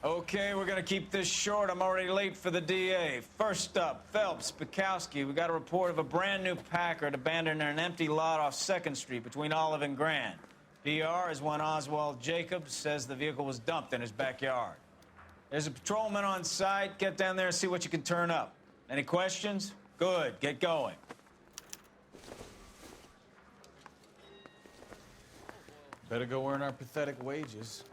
Okay, we're gonna keep this short. I'm already late for the DA. First up, Phelps, Bukowski. We got a report of a brand new Packard abandoned in an empty lot off 2nd Street between Olive and Grand. PR is one Oswald Jacobs says the vehicle was dumped in his backyard. There's a patrolman on site. Get down there and see what you can turn up. Any questions? Good, get going. Better go earn our pathetic wages.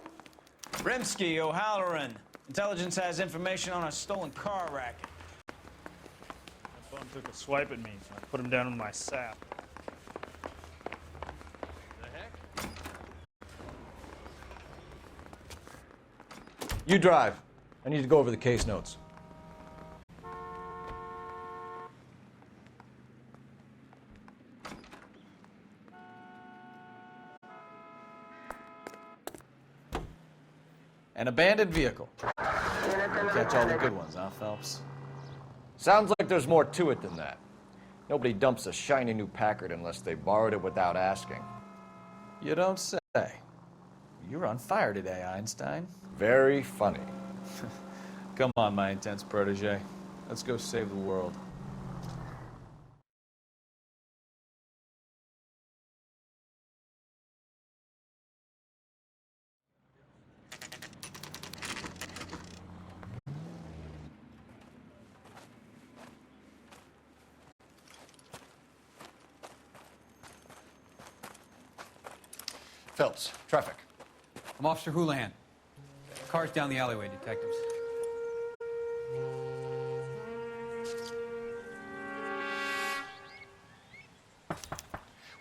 Rimsky, O'Halloran. Intelligence has information on a stolen car racket. That bum took a swipe at me, so I put him down in my sap. The heck? You drive. I need to go over the case notes. An abandoned vehicle. Catch all the good ones, huh, Phelps? Sounds like there's more to it than that. Nobody dumps a shiny new Packard unless they borrowed it without asking. You don't say. You're on fire today, Einstein. Very funny. Come on, my intense protege. Let's go save the world. Phelps, traffic. I'm Officer Houlihan. Car's down the alleyway, detectives.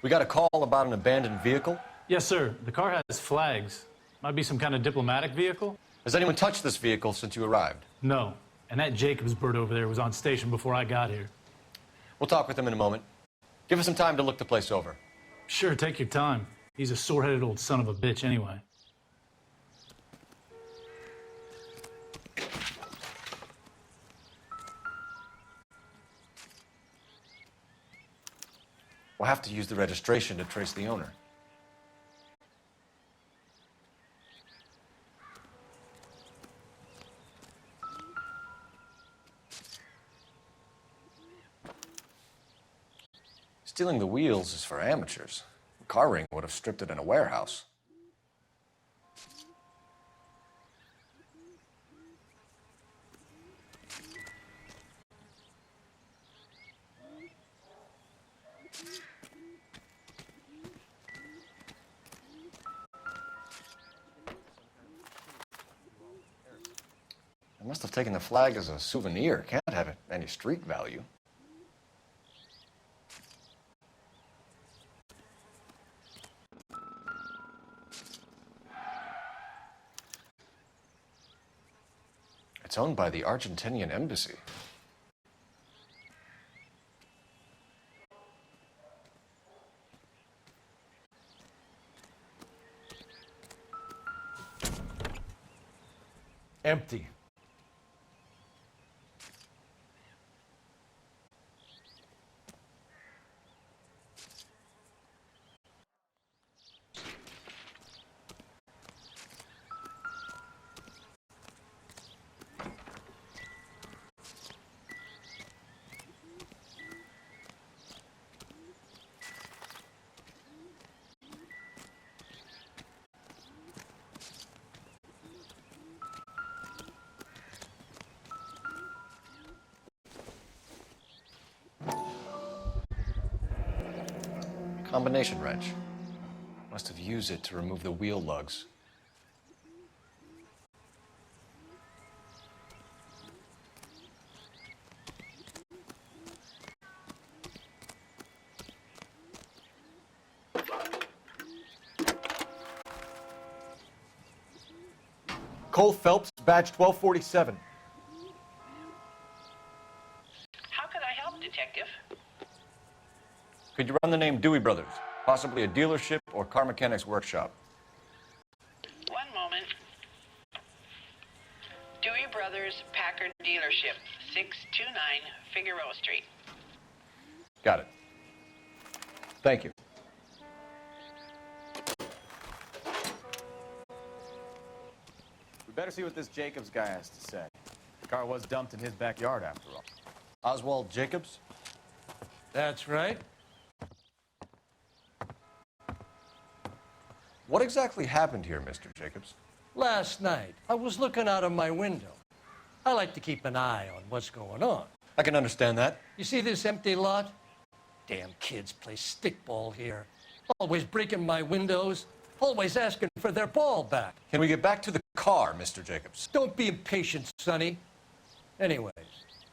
We got a call about an abandoned vehicle. Yes, sir. The car has flags. Might be some kind of diplomatic vehicle. Has anyone touched this vehicle since you arrived? No. And that Jacobs bird over there was on station before I got here. We'll talk with him in a moment. Give us some time to look the place over. Sure, take your time. He's a sore-headed old son of a bitch anyway. We'll have to use the registration to trace the owner. Stealing the wheels is for amateurs. The car ring would have stripped it in a warehouse. I must have taken the flag as a souvenir. Can't have it any street value. It's owned by the Argentinian embassy. Empty. Combination wrench. Must have used it to remove the wheel lugs. Cole Phelps, badge 1247. How can I help, Detective? Could you run the name Dewey Brothers? Possibly a dealership or car mechanics workshop. One moment. Dewey Brothers Packard Dealership, 629 Figueroa Street. Got it. Thank you. better see what this Jacobs guy has to say. The car was dumped in his backyard, after all. Oswald Jacobs? That's right. What exactly happened here, Mr. Jacobs? Last night, I was looking out of my window. I like to keep an eye on what's going on. I can understand that. You see this empty lot? Damn kids play stickball here. Always breaking my windows, always asking for their ball back. Can we get back to the car, Mr. Jacobs? Don't be impatient, Sonny. Anyways,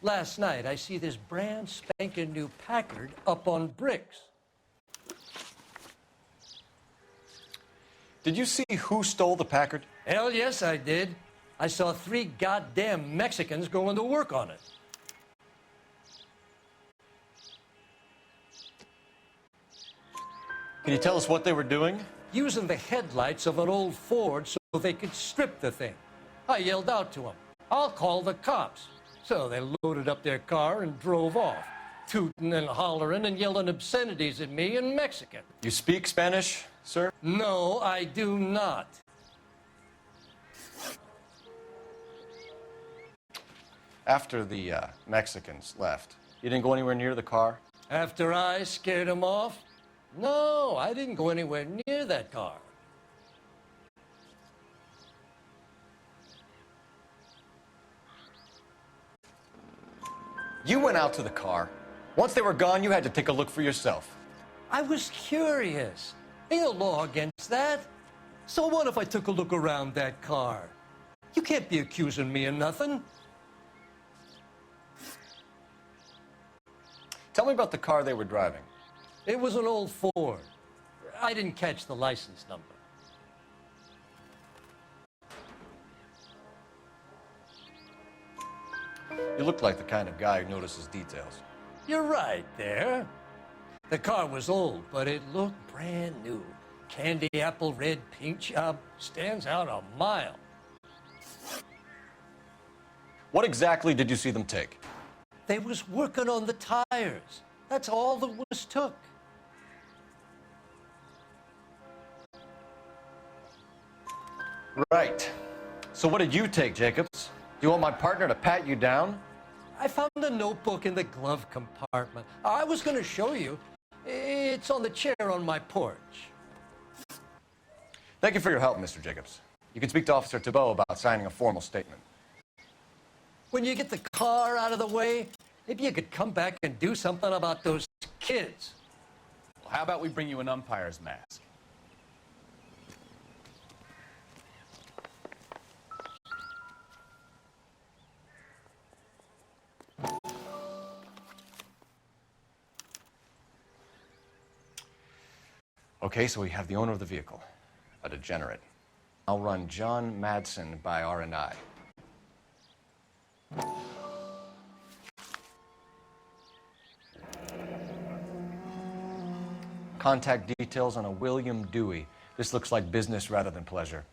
last night I see this brand spanking new Packard up on bricks. Did you see who stole the Packard? Hell yes, I did. I saw 3 goddamn Mexicans going to work on it. Can you tell us what they were doing? Using the headlights of an old Ford so they could strip the thing. I yelled out to them, "I'll call the cops." So they loaded up their car and drove off, tooting and hollering and yelling obscenities at me in Mexican. You speak Spanish, sir? No, I do not. After the Mexicans left, you didn't go anywhere near the car? After I scared them off? No, I didn't go anywhere near that car. You went out to the car. Once they were gone, you had to take a look for yourself. I was curious. Ain't no law against that. So what if I took a look around that car? You can't be accusing me of nothing. Tell me about the car they were driving. It was an old Ford. I didn't catch the license number. You look like the kind of guy who notices details. You're right there. The car was old, but it looked brand new. Candy apple red paint job stands out a mile. What exactly did you see them take? They was working on the tires. That's all that was took. Right. So what did you take, Jacobs? Do you want my partner to pat you down? I found a notebook in the glove compartment. I was going to show you. It's on the chair on my porch. Thank you for your help, Mr. Jacobs. You can speak to Officer Thibault about signing a formal statement. When you get the car out of the way, maybe you could come back and do something about those kids. Well, how about we bring you an umpire's mask? Okay, so we have the owner of the vehicle, a degenerate. I'll run John Madsen by R&I. Contact details on a William Dewey. This looks like business rather than pleasure.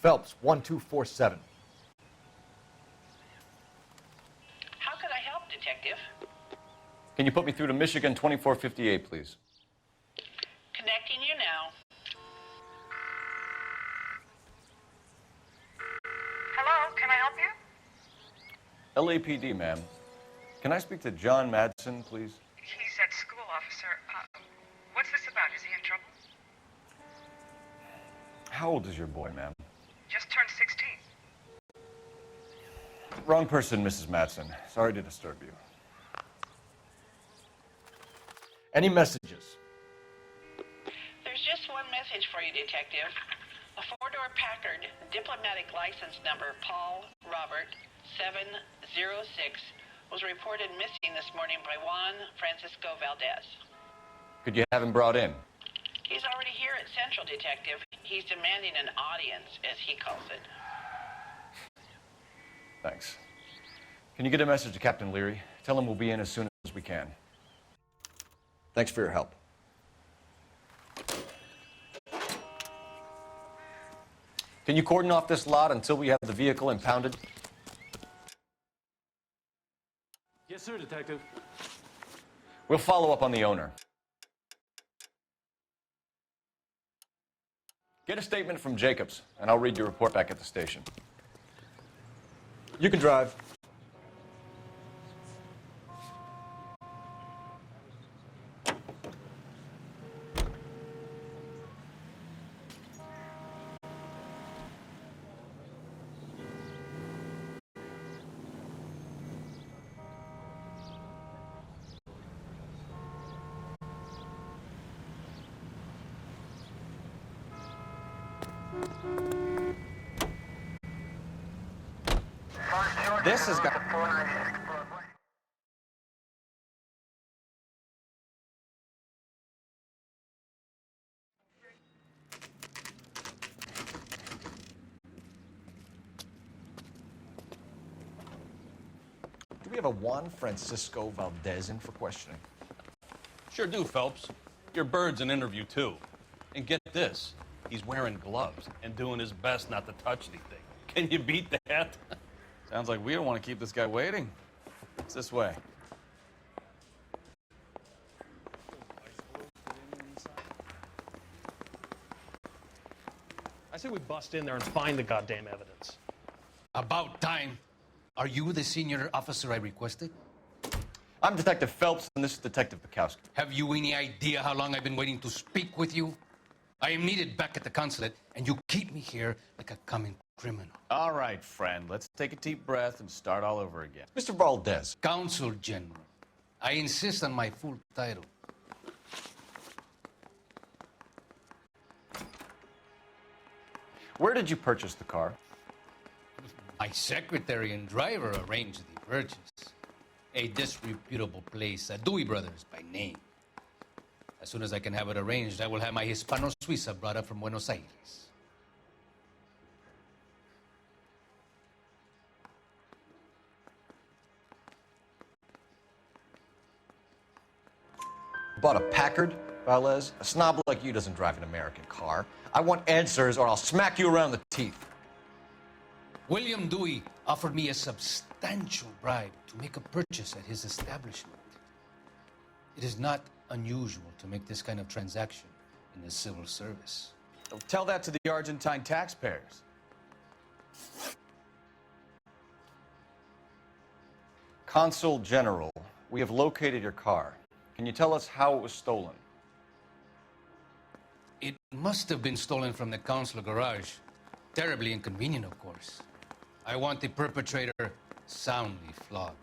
Phelps, 1247. How could I help, Detective? Can you put me through to Michigan 2458, please? Connecting you now. Hello, can I help you? LAPD, ma'am. Can I speak to John Madsen, please? He's at school, officer. What's this about? Is he in trouble? How old is your boy, ma'am? Just turned 16. Wrong person, Mrs. Madsen. Sorry to disturb you. Any messages? There's just one message for you, Detective. A 4-door Packard, diplomatic license number Paul Robert 706, was reported missing this morning by Juan Francisco Valdez. Could you have him brought in? He's already here at Central, Detective. He's demanding an audience, as he calls it. Thanks. Can you get a message to Captain Leary? Tell him we'll be in as soon as we can. Thanks for your help. Can you cordon off this lot until we have the vehicle impounded? Yes, sir, Detective. We'll follow up on the owner. Get a statement from Jacobs, and I'll read your report back at the station. You can drive. This has got... Do we have a Juan Francisco Valdez in for questioning? Sure do, Phelps. Your bird's an interview, too. And get this, he's wearing gloves and doing his best not to touch anything. Can you beat that? Sounds like we don't want to keep this guy waiting. It's this way. I say we bust in there and find the goddamn evidence. About time. Are you the senior officer I requested? I'm Detective Phelps, and this is Detective Bukowski. Have you any idea how long I've been waiting to speak with you? I am needed back at the consulate, and you keep me here like a common criminal. All right, friend. Let's take a deep breath and start all over again. Mr. Valdez. Consul General. I insist on my full title. Where did you purchase the car? My secretary and driver arranged the purchase. A disreputable place, Dewey Brothers by name. As soon as I can have it arranged, I will have my Hispano Suiza brought up from Buenos Aires. Bought a Packard, Valdez? A snob like you doesn't drive an American car. I want answers or I'll smack you around the teeth. William Dewey offered me a substantial bribe to make a purchase at his establishment. It is not unusual to make this kind of transaction in the civil service. Tell that to the Argentine taxpayers. Consul General, we have located your car. Can you tell us how it was stolen? It must have been stolen from the consular garage. Terribly inconvenient, of course. I want the perpetrator soundly flogged.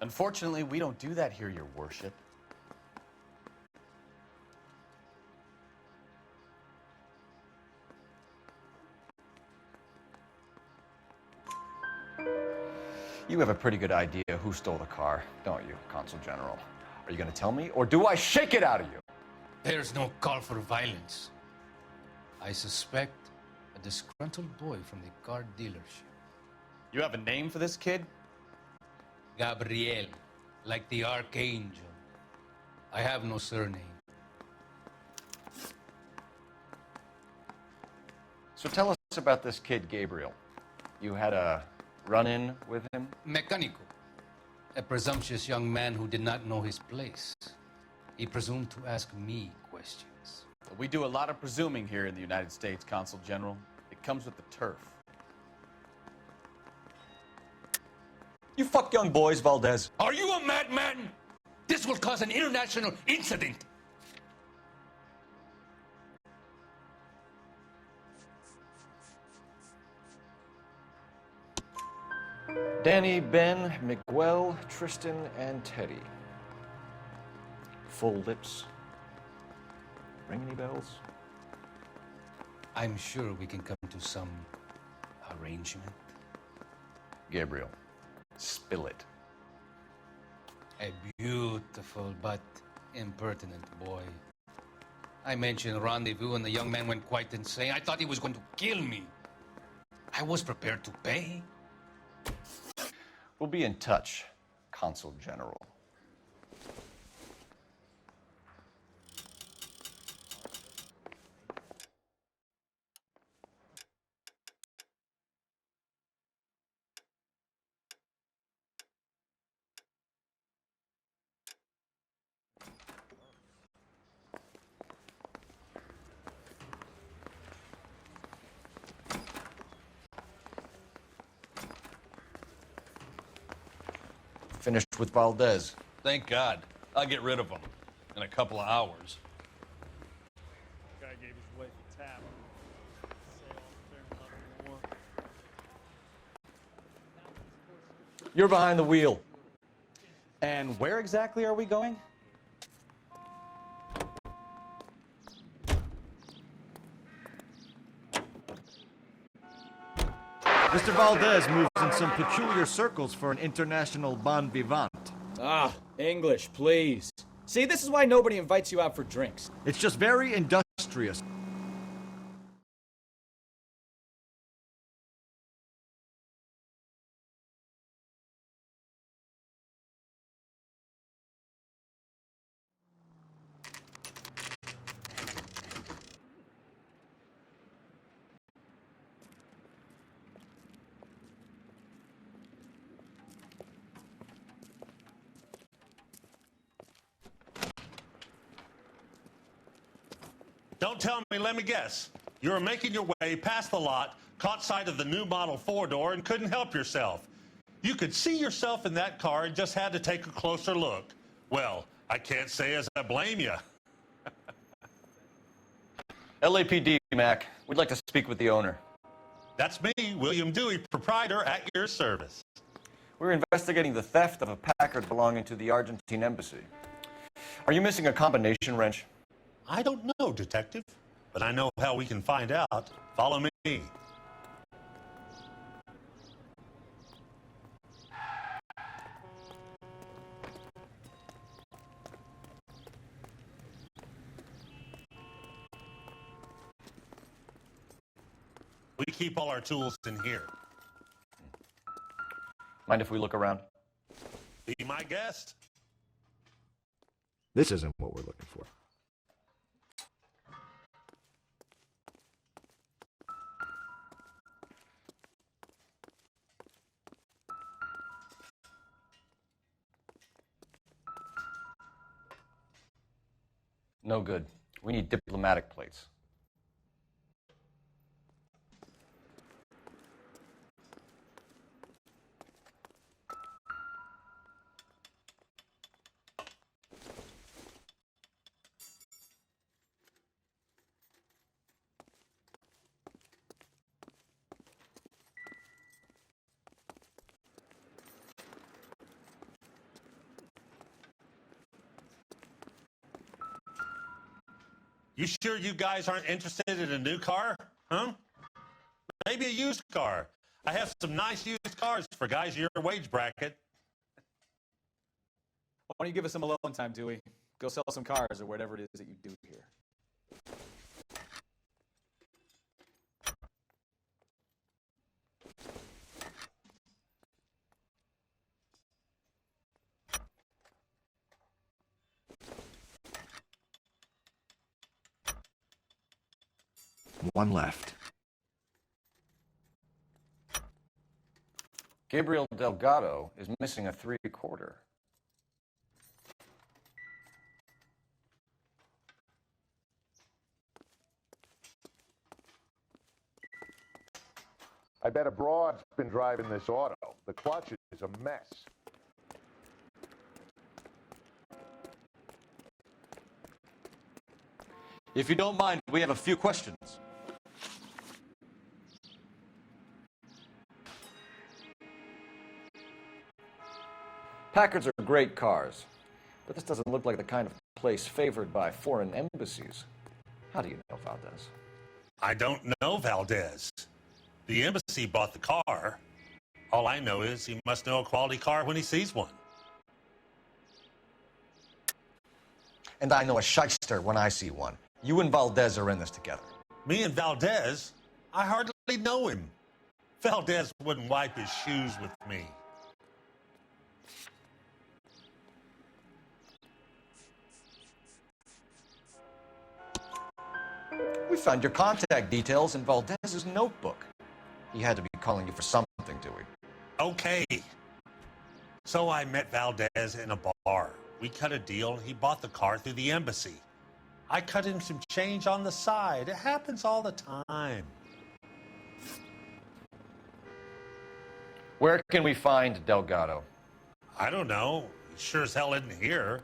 Unfortunately, we don't do that here, Your Worship. You have a pretty good idea who stole the car, don't you, Consul General? Are you going to tell me, or do I shake it out of you? There's no call for violence. I suspect a disgruntled boy from the car dealership. You have a name for this kid? Gabriel, like the archangel. I have no surname. So tell us about this kid, Gabriel. You had a run-in with him? Mecánico, a presumptuous young man who did not know his place. He presumed to ask me questions. We do a lot of presuming here in the United States, Consul General. It comes with the turf. You fuck young boys, Valdez. Are you a madman? This will cause an international incident. Danny, Ben, Miguel, Tristan, and Teddy. Full lips. Ring any bells? I'm sure we can come to some arrangement. Gabriel, spill it. A beautiful but impertinent boy. I mentioned rendezvous and the young man went quite insane. I thought he was going to kill me. I was prepared to pay. We'll be in touch. Consul General. Finished with Valdez. Thank God. I'll get rid of him in a couple of hours. Guy gave his wife a tap. Say all there and nothing more. You're behind the wheel. And where exactly are we going? Mr. Valdez moves in some peculiar circles for an international bon vivant. Ah, English, please. See, this is why nobody invites you out for drinks. It's just very industrious. Don't tell me, let me guess. You were making your way past the lot, caught sight of the new model four-door, and couldn't help yourself. You could see yourself in that car and just had to take a closer look. Well, I can't say as I blame you. LAPD, Mac. We'd like to speak with the owner. That's me, William Dewey, proprietor, at your service. We're investigating the theft of a Packard belonging to the Argentine embassy. Are you missing a combination wrench? I don't know, Detective, but I know how we can find out. Follow me. We keep all our tools in here. Mind if we look around? Be my guest. This isn't what we're looking for. No good. We need diplomatic plates. You sure you guys aren't interested in a new car? Huh? Maybe a used car. I have some nice used cars for guys your wage bracket. Why don't you give us some alone time, Dewey? Go sell some cars or whatever it is that you do here. One left. Gabriel Delgado is missing a 3/4. I bet a broad's been driving this auto. The clutch is a mess. If you don't mind, we have a few questions. Packards are great cars, but this doesn't look like the kind of place favored by foreign embassies. How do you know Valdez? I don't know Valdez. The embassy bought the car. All I know is he must know a quality car when he sees one. And I know a shyster when I see one. You and Valdez are in this together. Me and Valdez? I hardly know him. Valdez wouldn't wipe his shoes with me. We found your contact details in Valdez's notebook. He had to be calling you for something, Dewey. Okay. So I met Valdez in a bar. We cut a deal, and he bought the car through the embassy. I cut him some change on the side. It happens all the time. Where can we find Delgado? I don't know. He sure as hell isn't here.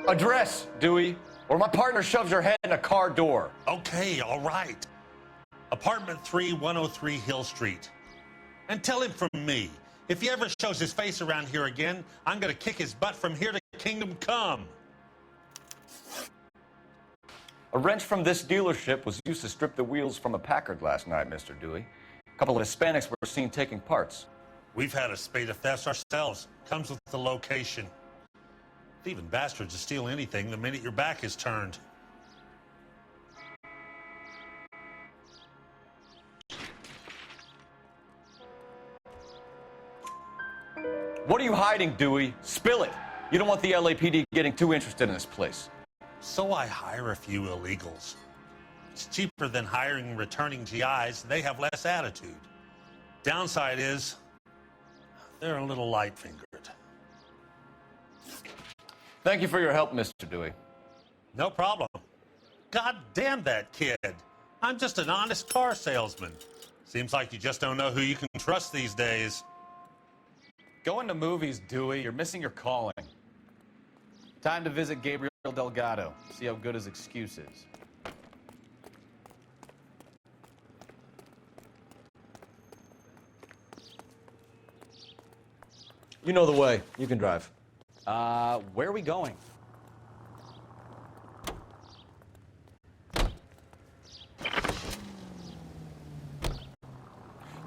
Address, Dewey, or my partner shoves her head in a car door. Okay, all right. Apartment 3, 103 Hill Street. And tell him from me, if he ever shows his face around here again, I'm gonna kick his butt from here to Kingdom Come. A wrench from this dealership was used to strip the wheels from a Packard last night, Mr. Dewey. A couple of Hispanics were seen taking parts. We've had a spate of thefts ourselves. Comes with the location. Thieving bastards to steal anything the minute your back is turned. What are you hiding, Dewey? Spill it. You don't want the LAPD getting too interested in this place. So I hire a few illegals. It's cheaper than hiring returning GIs. They have less attitude. Downside is, they're a little light-fingered. Thank you for your help, Mr. Dewey. No problem. God damn that kid. I'm just an honest car salesman. Seems like you just don't know who you can trust these days. Going to movies, Dewey. You're missing your calling. Time to visit Gabriel Delgado. See how good his excuse is. You know the way. You can drive. Where are we going?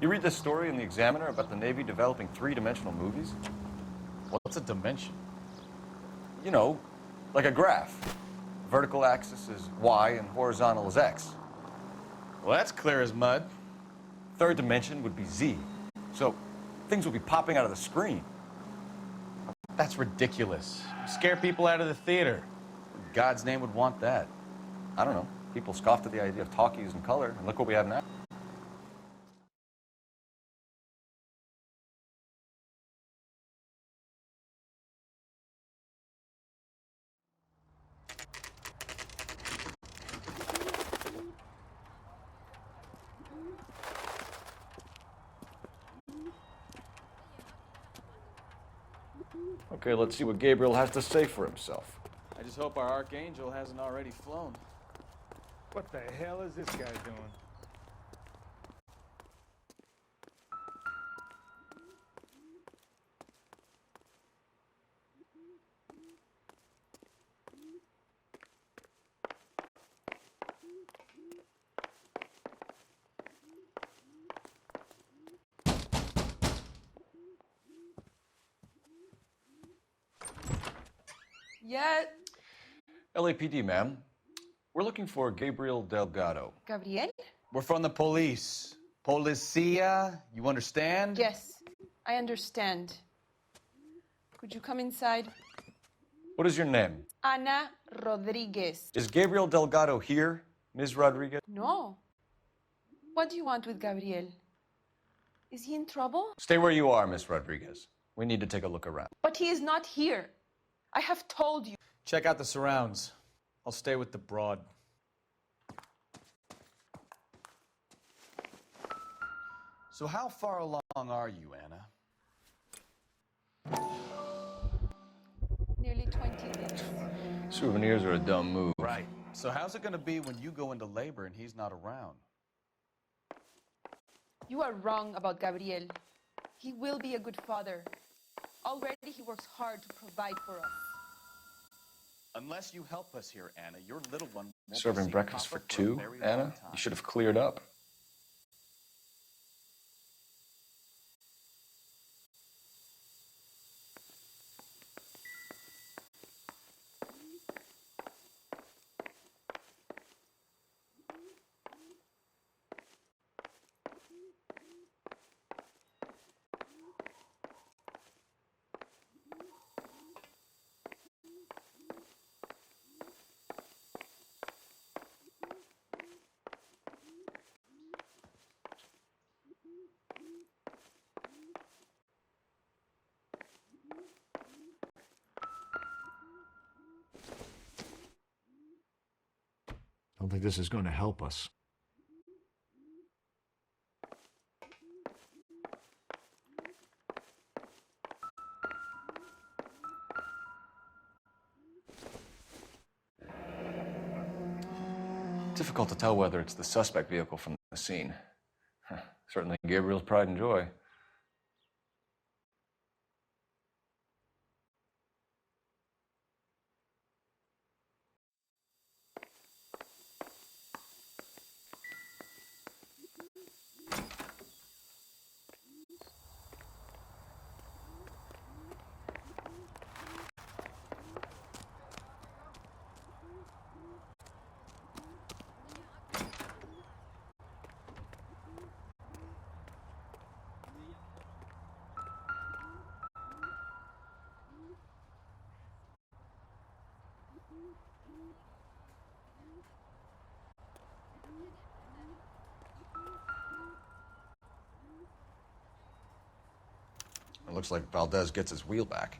You read this story in the Examiner about the Navy developing three-dimensional movies? What's a dimension? You know, like a graph. Vertical axis is Y and horizontal is X. Well, that's clear as mud. Third dimension would be Z. So things would be popping out of the screen. That's ridiculous. Scare people out of the theater. God's name would want that. I don't know. People scoffed at the idea of talkies in color, and look what we have now. Okay, let's see what Gabriel has to say for himself. I just hope our archangel hasn't already flown. What the hell is this guy doing? Yeah. LAPD, ma'am. We're looking for Gabriel Delgado. Gabriel? We're from the police. Policia, you understand? Yes, I understand. Could you come inside? What is your name? Ana Rodriguez. Is Gabriel Delgado here, Ms. Rodriguez? No. What do you want with Gabriel? Is he in trouble? Stay where you are, Ms. Rodriguez. We need to take a look around. But he is not here. I have told you. Check out the surrounds. I'll stay with the broad. So how far along are you, Anna? Nearly 20 minutes. Souvenirs are a dumb move. Right. So how's it going to be when you go into labor and he's not around? You are wrong about Gabriel. He will be a good father. Already he works hard to provide for us. Unless you help us here, Anna, your little one won't Serving see breakfast Papa for two, a very Anna? long time. You should have cleared up. don't think this is going to help us. Difficult to tell whether it's the suspect vehicle from the scene. Certainly Gabriel's pride and joy. It looks like Valdez gets his wheel back.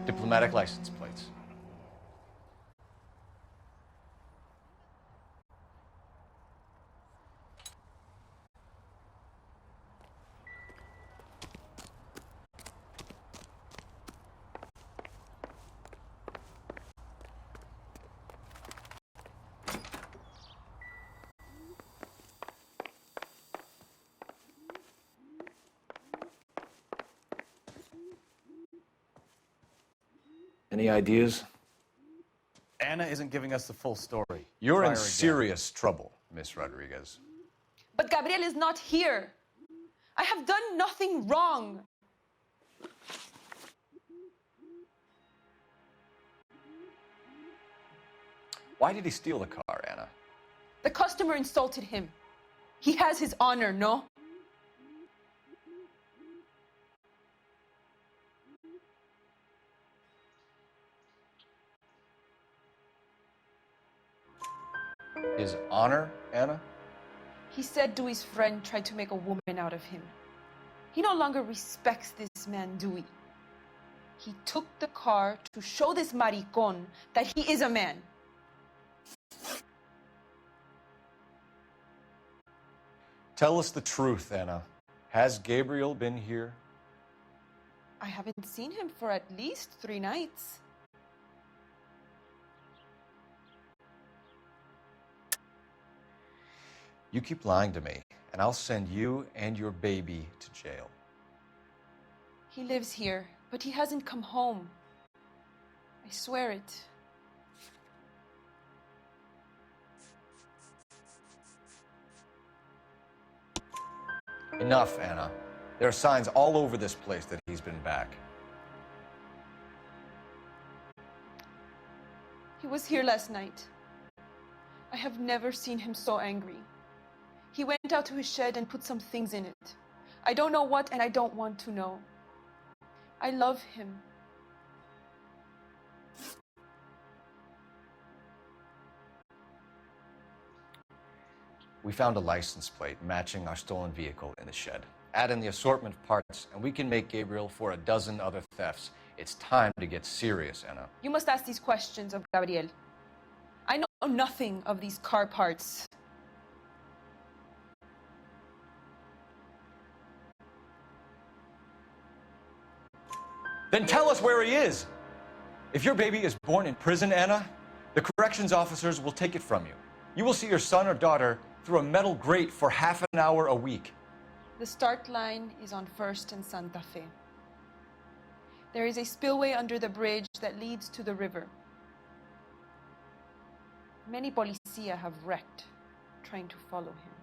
Diplomatic license plates. Any ideas? Anna isn't giving us the full story. You're Try in her again. serious trouble, Miss Rodriguez. But Gabriel is not here. I have done nothing wrong. Why did he steal the car, Anna? The customer insulted him. He has his honor, no? His honor, Anna? He said Dewey's friend tried to make a woman out of him. He no longer respects this man, Dewey. He took the car to show this maricón that he is a man. Tell us the truth, Anna. Has Gabriel been here? I haven't seen him for at least 3 nights. You keep lying to me, and I'll send you and your baby to jail. He lives here, but he hasn't come home. I swear it. Enough, Anna. There are signs all over this place that he's been back. He was here last night. I have never seen him so angry. He went out to his shed and put some things in it. I don't know what, and I don't want to know. I love him. We found a license plate matching our stolen vehicle in the shed. Add in the assortment of parts, and we can make Gabriel for a dozen other thefts. It's time to get serious, Anna. You must ask these questions of Gabriel. I know nothing of these car parts. Then tell us where he is. If your baby is born in prison, Anna, the corrections officers will take it from you. You will see your son or daughter through a metal grate for half an hour a week. The start line is on 1st and Santa Fe. There is a spillway under the bridge that leads to the river. Many policia have wrecked trying to follow him.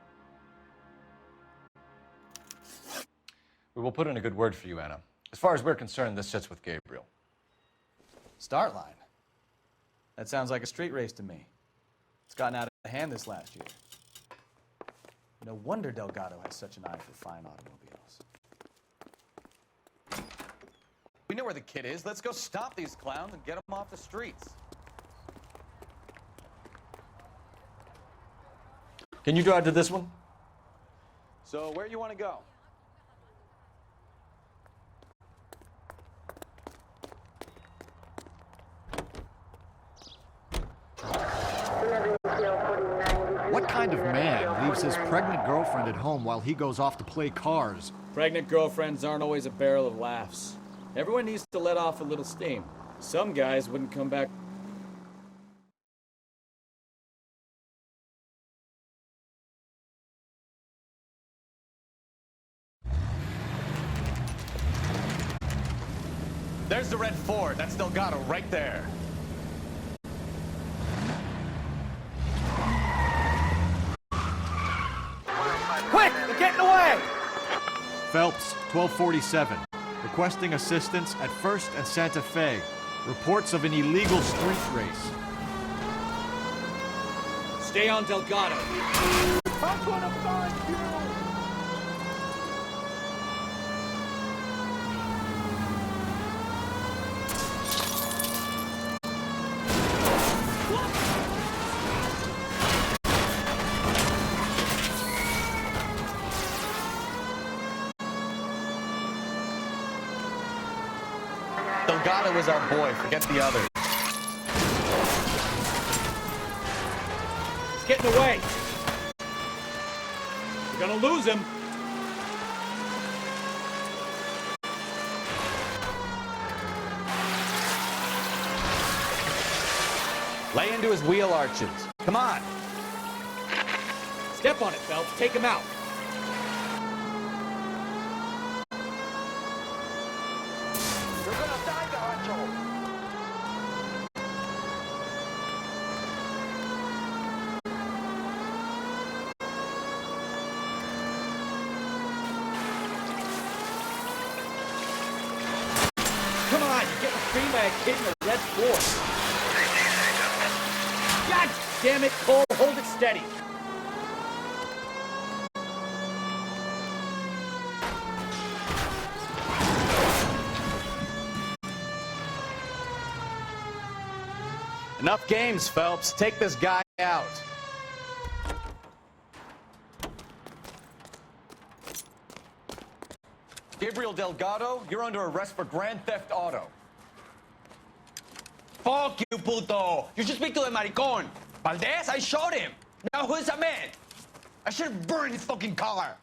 We will put in a good word for you, Anna. As far as we're concerned, this sits with Gabriel. Start line? That sounds like a street race to me. It's gotten out of hand this last year. No wonder Delgado has such an eye for fine automobiles. We know where the kid is. Let's go stop these clowns and get them off the streets. Can you drive to this one? So, where you want to go? What kind of man leaves his pregnant girlfriend at home while he goes off to play cars? Pregnant girlfriends aren't always a barrel of laughs. Everyone needs to let off a little steam. Some guys wouldn't come back. There's the red Ford. That's Delgado right there. Quick! They're getting away! Phelps, 1247. Requesting assistance at 1st and Santa Fe. Reports of an illegal street race. Stay on Delgado. I'm gonna find you! Delgado is our boy. Forget the others. He's getting away. We're gonna lose him. Lay into his wheel arches. Come on. Step on it, Phelps. Take him out. You're gonna die, Gacho! Come on, you're getting screened by a kid in a red Ford. God damn it, Cole, hold it steady. Enough games, Phelps. Take this guy out. Gabriel Delgado, you're under arrest for grand theft auto. Fuck you, puto! You should speak to the maricón. Valdez, I shot him. Now who's the man? I should have burned his fucking car.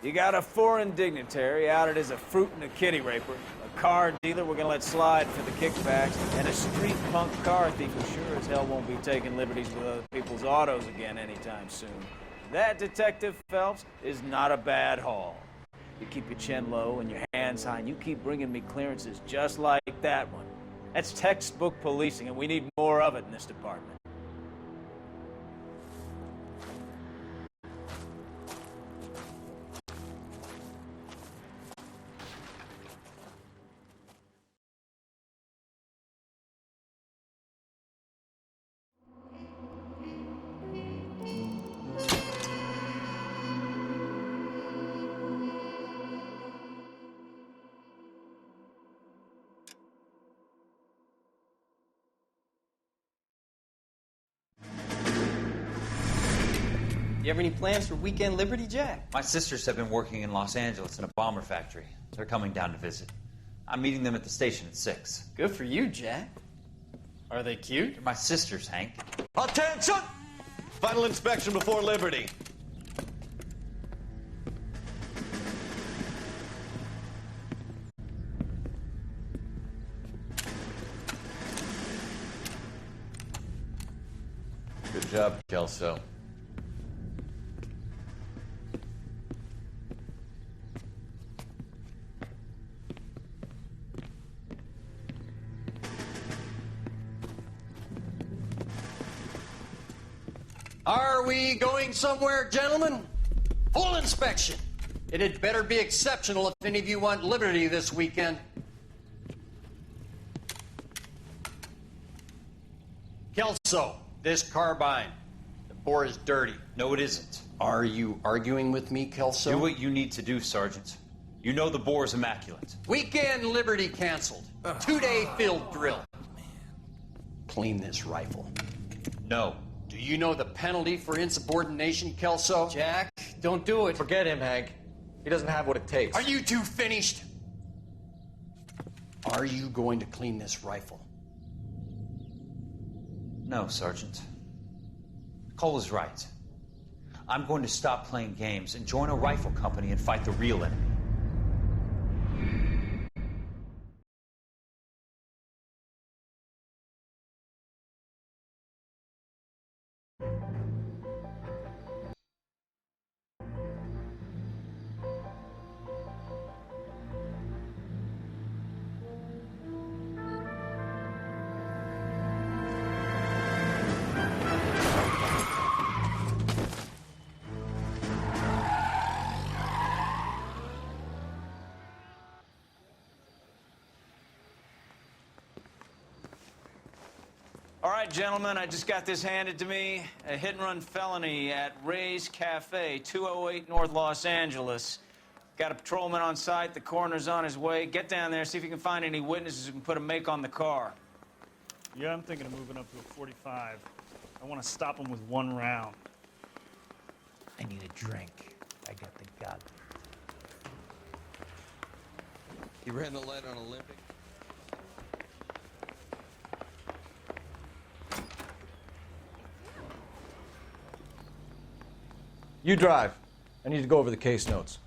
You got a foreign dignitary outed as a fruit and a kitty raper, a car dealer we're gonna let slide for the kickbacks, and a street punk car thief who sure as hell won't be taking liberties with other people's autos again anytime soon. That, Detective Phelps, is not a bad haul. You keep your chin low and your hands high, and you keep bringing me clearances just like that one. That's textbook policing, and we need more of it in this department. You have any plans for weekend Liberty, Jack? My sisters have been working in Los Angeles in a bomber factory. They're coming down to visit. I'm meeting them at the station at 6. Good for you, Jack. Are they cute? They're my sisters, Hank. Attention! Final inspection before Liberty. Good job, Kelso. Are we going somewhere, gentlemen? Full inspection. It had better be exceptional if any of you want liberty this weekend. Kelso, this carbine. The bore is dirty. No, it isn't. Are you arguing with me, Kelso? Do what you need to do, Sergeant. You know the bore is immaculate. Weekend liberty canceled. 2-day field drill. Clean this rifle. No. Do you know the penalty for insubordination, Kelso? Jack, don't do it. Forget him, Hank. He doesn't have what it takes. Are you two finished? Are you going to clean this rifle? No, Sergeant. Cole is right. I'm going to stop playing games and join a rifle company and fight the real enemy. All right, gentlemen, I just got this handed to me. A hit-and-run felony at Ray's Cafe, 208 North Los Angeles. Got a patrolman on site. The coroner's on his way. Get down there, see if you can find any witnesses who can put a make on the car. Yeah, I'm thinking of moving up to a 45. I want to stop him with one round. I need a drink. I got the gun. He ran the light on Olympic. You drive. I need to go over the case notes.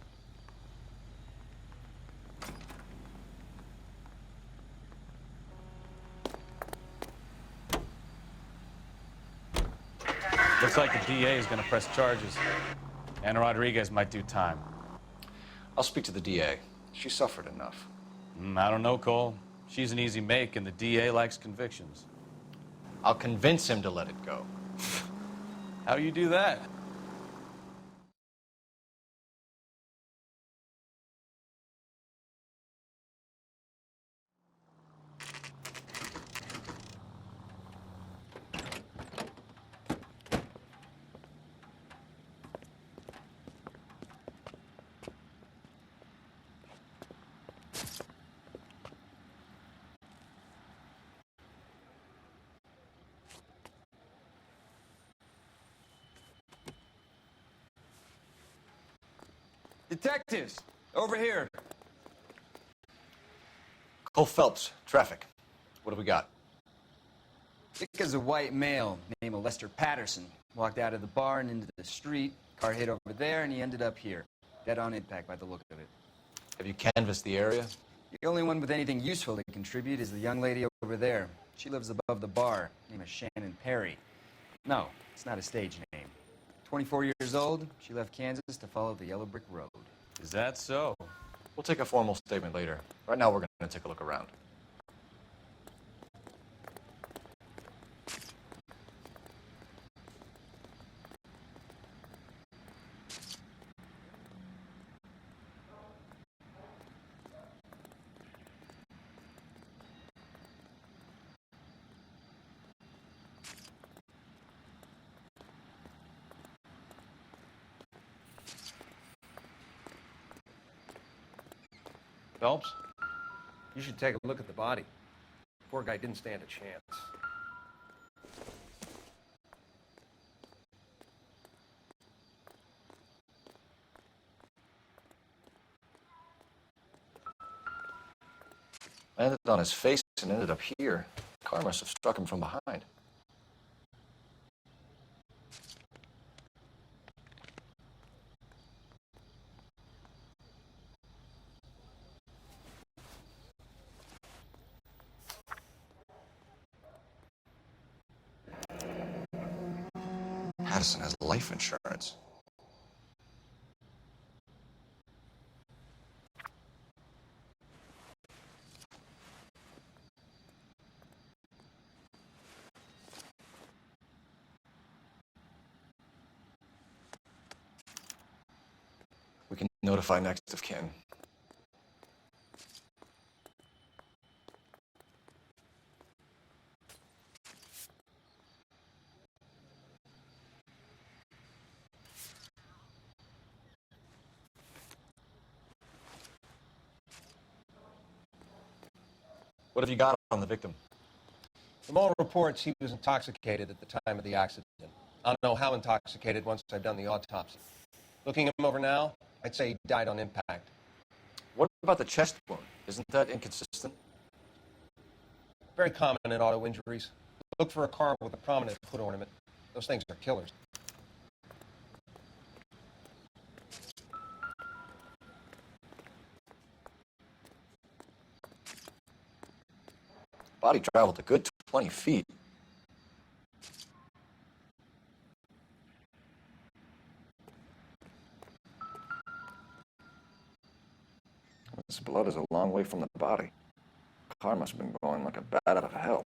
Looks like the DA is going to press charges. Anna Rodriguez might do time. I'll speak to the DA. She suffered enough. I don't know, Cole. She's an easy make, and the DA likes convictions. I'll convince him to let it go. How do you do that? Detectives, over here. Cole Phelps, traffic. What do we got? Dick is a white male named Lester Patterson. Walked out of the bar and into the street. Car hit over there, and he ended up here. Dead on impact by the look of it. Have you canvassed the area? The only one with anything useful to contribute is the young lady over there. She lives above the bar. Name is Shannon Perry. No, it's not a stage name. 24 years old, she left Kansas to follow the yellow brick road. Is that so? We'll take a formal statement later. Right now, we're going to take a look around. Phelps, you should take a look at the body. Poor guy didn't stand a chance. Landed on his face and ended up here. The car must have struck him from behind. Patterson has life insurance. We can notify next of kin. What have you got on the victim? From all reports, he was intoxicated at the time of the accident. I don't know how intoxicated once I've done the autopsy. Looking him over now, I'd say he died on impact. What about the chest wound? Isn't that inconsistent? Very common in auto injuries. Look for a car with a prominent foot ornament. Those things are killers. Body traveled a good 20 feet. This blood is a long way from the body. The car must have been going like a bat out of hell.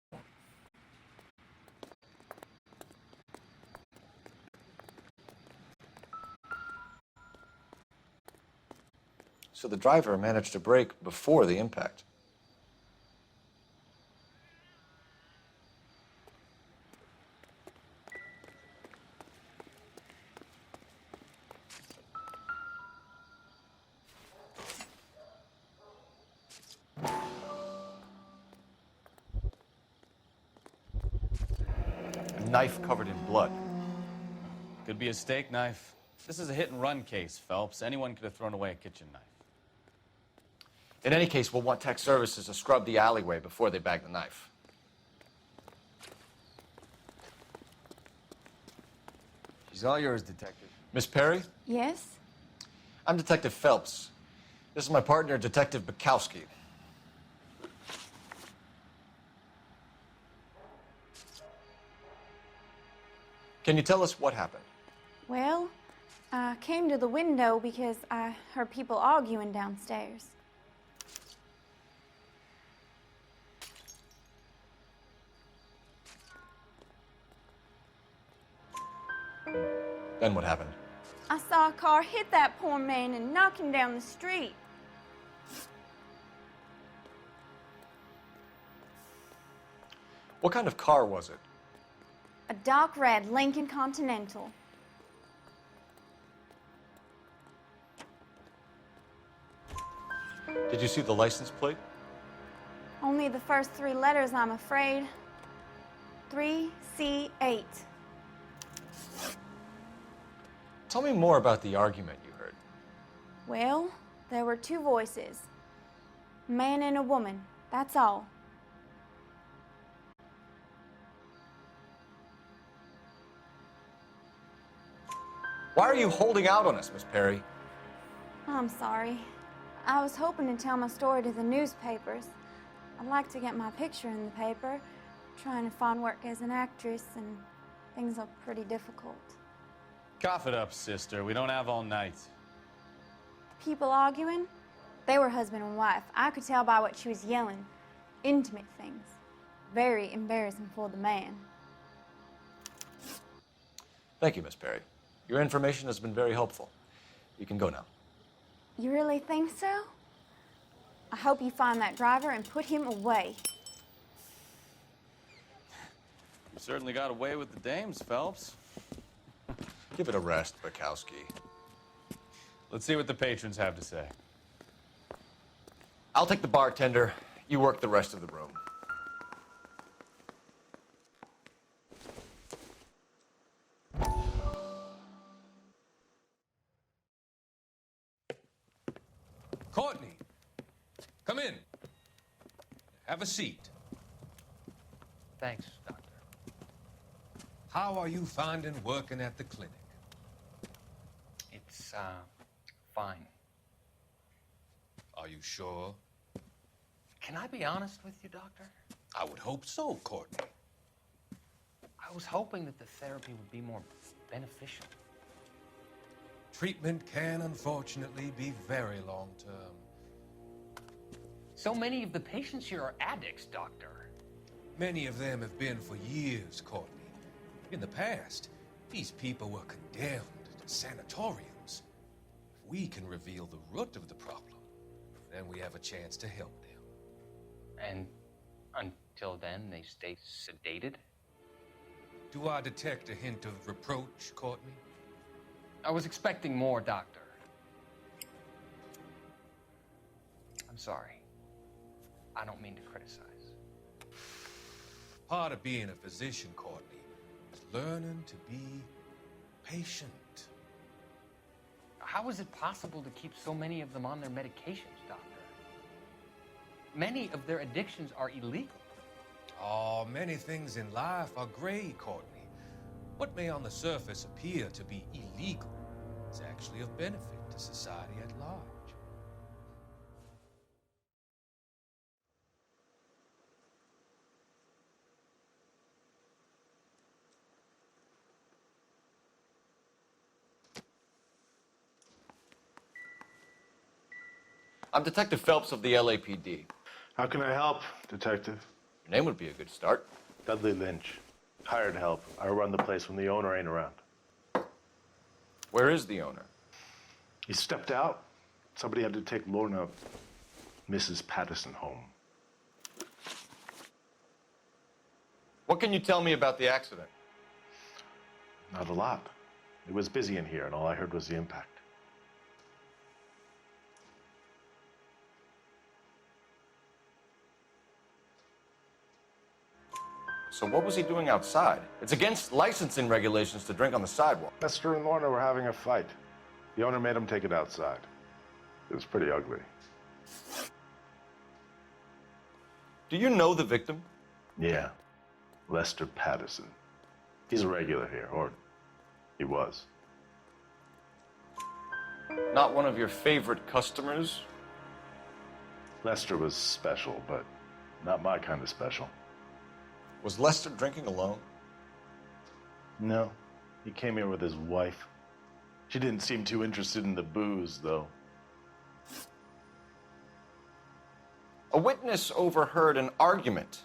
So the driver managed to brake before the impact. A knife covered in blood. Could be a steak knife. This is a hit-and-run case, Phelps. Anyone could have thrown away a kitchen knife. In any case, we'll want tech services to scrub the alleyway before they bag the knife. She's all yours, Detective. Miss Perry? Yes? I'm Detective Phelps. This is my partner, Detective Bukowski. Can you tell us what happened? Well, I came to the window because I heard people arguing downstairs. Then what happened? I saw a car hit that poor man and knock him down the street. What kind of car was it? A dark red Lincoln Continental. Did you see the license plate? Only the first three letters, I'm afraid. 3C8. Tell me more about the argument you heard. Well, there were two voices. A man and a woman, that's all. Why are you holding out on us, Miss Perry? I'm sorry. I was hoping to tell my story to the newspapers. I'd like to get my picture in the paper. Trying to find work as an actress, and things are pretty difficult. Cough it up, sister. We don't have all night. People arguing? They were husband and wife. I could tell by what she was yelling. Intimate things. Very embarrassing for the man. Thank you, Miss Perry. Your information has been very helpful. You can go now. You really think so? I hope you find that driver and put him away. You certainly got away with the dames, Phelps. Give it a rest, Bukowski. Let's see what the patrons have to say. I'll take the bartender. You work the rest of the room. Courtney, come in. Have a seat. Thanks, Doctor. How are you finding working at the clinic? It's, fine. Are you sure? Can I be honest with you, Doctor? I would hope so, Courtney. I was hoping that the therapy would be more beneficial. Treatment can, unfortunately, be very long-term. So many of the patients here are addicts, Doctor. Many of them have been for years, Courtney. In the past, these people were condemned to sanatoriums. If we can reveal the root of the problem, then we have a chance to help them. And until then, they stay sedated? Do I detect a hint of reproach, Courtney? I was expecting more, Doctor. I'm sorry. I don't mean to criticize. Part of being a physician, Courtney, is learning to be patient. How is it possible to keep so many of them on their medications, Doctor? Many of their addictions are illegal. Oh, many things in life are gray, Courtney. What may on the surface appear to be illegal is actually of benefit to society at large. I'm Detective Phelps of the LAPD. How can I help, Detective? Your name would be a good start. Dudley Lynch. Hired help. I run the place when the owner ain't around. Where is the owner? He stepped out. Somebody had to take Lorna, Mrs. Patterson, home. What can you tell me about the accident? Not a lot. It was busy in here, and all I heard was the impact. So what was he doing outside? It's against licensing regulations to drink on the sidewalk. Lester and Lorna were having a fight. The owner made him take it outside. It was pretty ugly. Do you know the victim? Yeah. Lester Patterson. He's a regular here, or he was. Not one of your favorite customers? Lester was special, but not my kind of special. Was Lester drinking alone? No. He came here with his wife. She didn't seem too interested in the booze, though. A witness overheard an argument.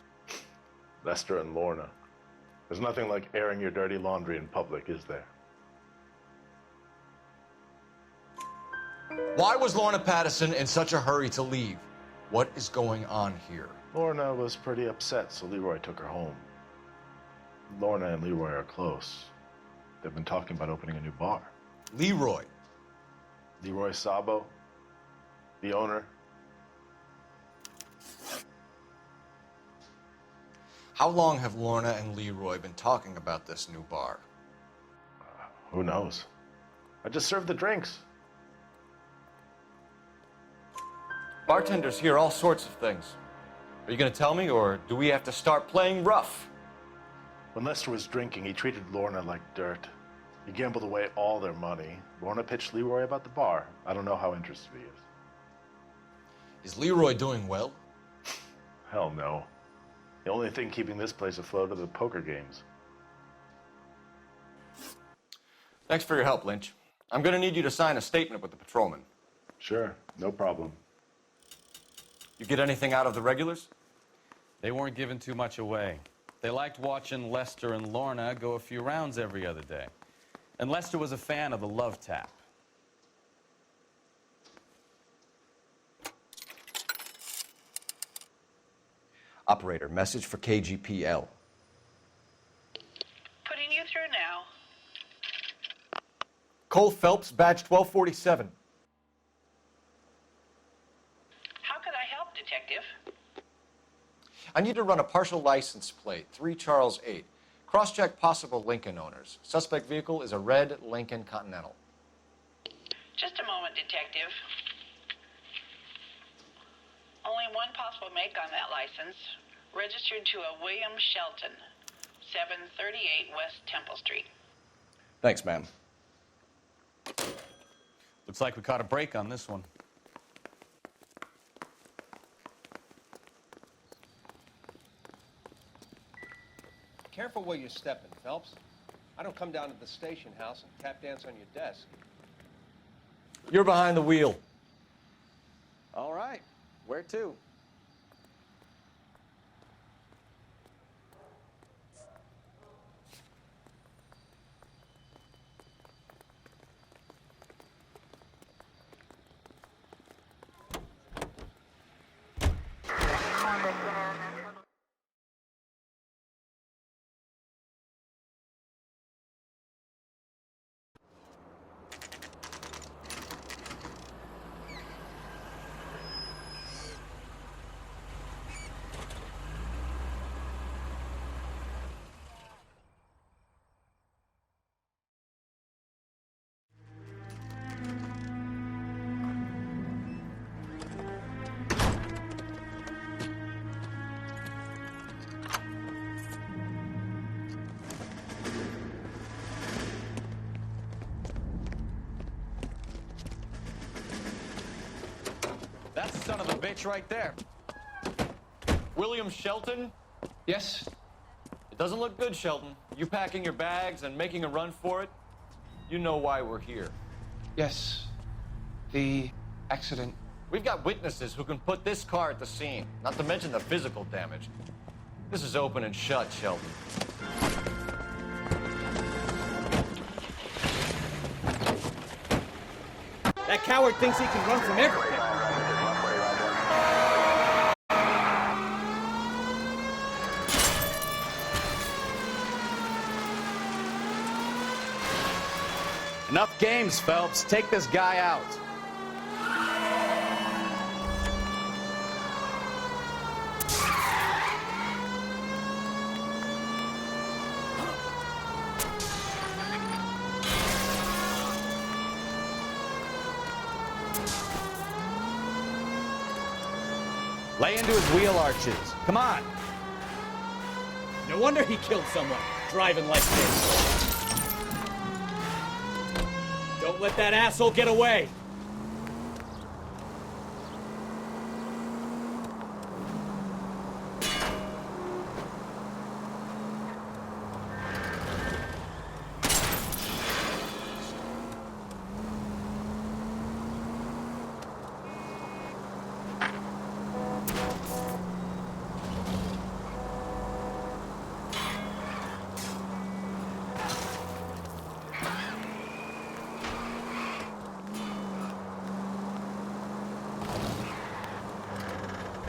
Lester and Lorna. There's nothing like airing your dirty laundry in public, is there? Why was Lorna Patterson in such a hurry to leave? What is going on here? Lorna was pretty upset, so Leroy took her home. Lorna and Leroy are close. They've been talking about opening a new bar. Leroy? Leroy Sabo, the owner. How long have Lorna and Leroy been talking about this new bar? Who knows? I just served the drinks. Bartenders hear all sorts of things. Are you going to tell me, or do we have to start playing rough? When Lester was drinking, he treated Lorna like dirt. He gambled away all their money. Lorna pitched Leroy about the bar. I don't know how interested he is. Is Leroy doing well? Hell no. The only thing keeping this place afloat are the poker games. Thanks for your help, Lynch. I'm going to need you to sign a statement with the patrolman. Sure, no problem. You get anything out of the regulars? They weren't giving too much away. They liked watching Lester and Lorna go a few rounds every other day. And Lester was a fan of the love tap. Operator, message for KGPL. Putting you through now. Cole Phelps, badge 1247. How could I help, Detective? I need to run a partial license plate, 3 Charles 8. Cross-check possible Lincoln owners. Suspect vehicle is a red Lincoln Continental. Just a moment, Detective. Only one possible make on that license. Registered to a William Shelton, 738 West Temple Street. Thanks, ma'am. Looks like we caught a break on this one. Careful where you're stepping, Phelps. I don't come down to the station house and tap dance on your desk. You're behind the wheel. All right. Where to? That's the son of a bitch right there. William Shelton? Yes? It doesn't look good, Shelton. You packing your bags and making a run for it? You know why we're here. Yes. The accident. We've got witnesses who can put this car at the scene, not to mention the physical damage. This is open and shut, Shelton. That coward thinks he can run from everything. Enough games, Phelps. Take this guy out. Lay into his wheel arches. Come on. No wonder he killed someone, driving like this. Don't let that asshole get away.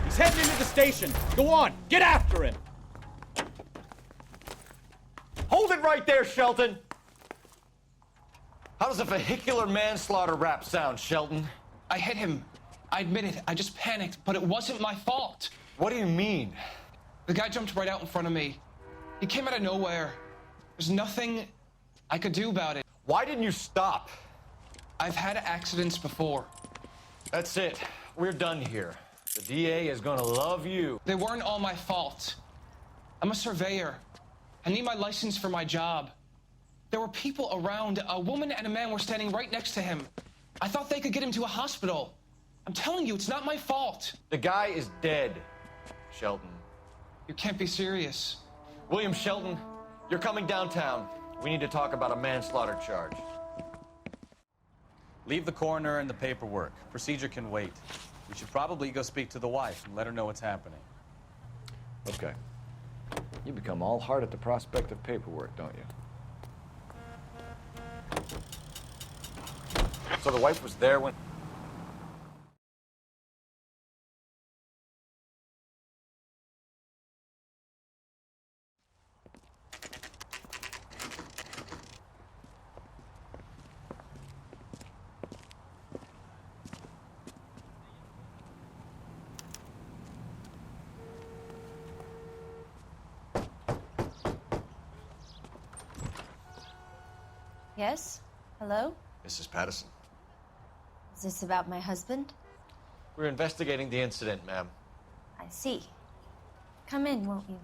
He's heading into the station. Go on, get after him. Hold it right there, Shelton! How does a vehicular manslaughter rap sound, Shelton? I hit him. I admit it. I just panicked, but it wasn't my fault. What do you mean? The guy jumped right out in front of me. He came out of nowhere. There's nothing I could do about it. Why didn't you stop? I've had accidents before. That's it. We're done here. The DA is gonna love you. They weren't all my fault. I'm a surveyor. I need my license for my job. There were people around. A woman and a man were standing right next to him. I thought they could get him to a hospital. I'm telling you, it's not my fault. The guy is dead, Shelton. You can't be serious. William Shelton, you're coming downtown. We need to talk about a manslaughter charge. Leave the coroner and the paperwork. Procedure can wait. We should probably go speak to the wife and let her know what's happening. Okay. You become all heart at the prospect of paperwork, don't you? So the wife was there when... Yes? Hello? Mrs. Patterson. Is this about my husband? We're investigating the incident, ma'am. I see. Come in, won't you?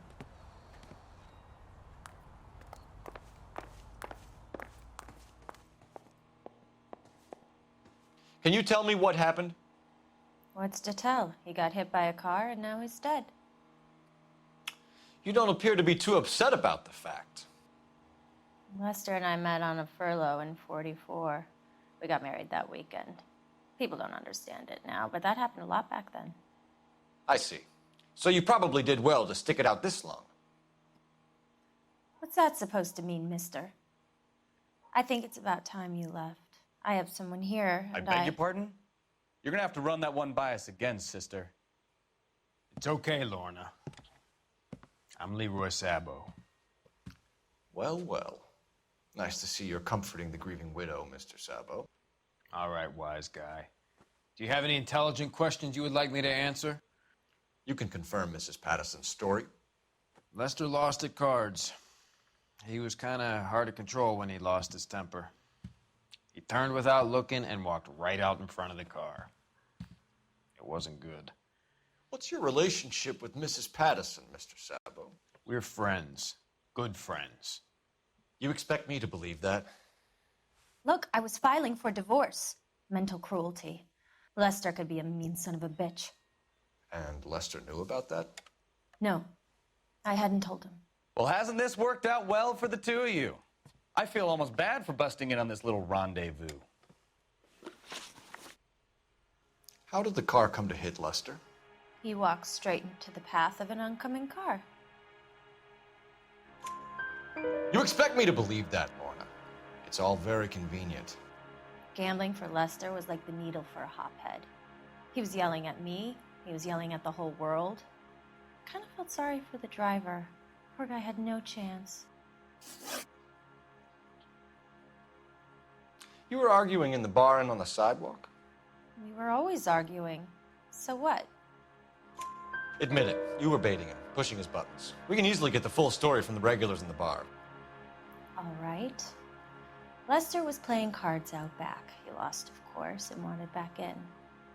Can you tell me what happened? What's to tell? He got hit by a car and now he's dead. You don't appear to be too upset about the fact. Lester and I met on a furlough in '44. We got married that weekend. People don't understand it now, but that happened a lot back then. I see. So you probably did well to stick it out this long. What's that supposed to mean, mister? I think it's about time you left. I have someone here, I and beg your pardon? You're gonna have to run that one by us again, sister. It's okay, Lorna. I'm Leroy Sabo. Well, well. Nice to see you're comforting the grieving widow, Mr. Sabo. All right, wise guy. Do you have any intelligent questions you would like me to answer? You can confirm Mrs. Patterson's story. Lester lost at cards. He was kind of hard to control when he lost his temper. He turned without looking and walked right out in front of the car. It wasn't good. What's your relationship with Mrs. Patterson, Mr. Sabo? We're friends. Good friends. You expect me to believe that? Look, I was filing for divorce. Mental cruelty. Lester could be a mean son of a bitch. And Lester knew about that? No, I hadn't told him. Well, hasn't this worked out well for the two of you? I feel almost bad for busting in on this little rendezvous. How did the car come to hit Lester? He walks straight into the path of an oncoming car. You expect me to believe that, Lorna? It's all very convenient. Gambling for Lester was like the needle for a hophead. He was yelling at me. He was yelling at the whole world. I kind of felt sorry for the driver. Poor guy had no chance. You were arguing in the bar and on the sidewalk? We were always arguing. So what? Admit it, you were baiting him, pushing his buttons. We can easily get the full story from the regulars in the bar. All right. Lester was playing cards out back. He lost, of course, and wanted back in.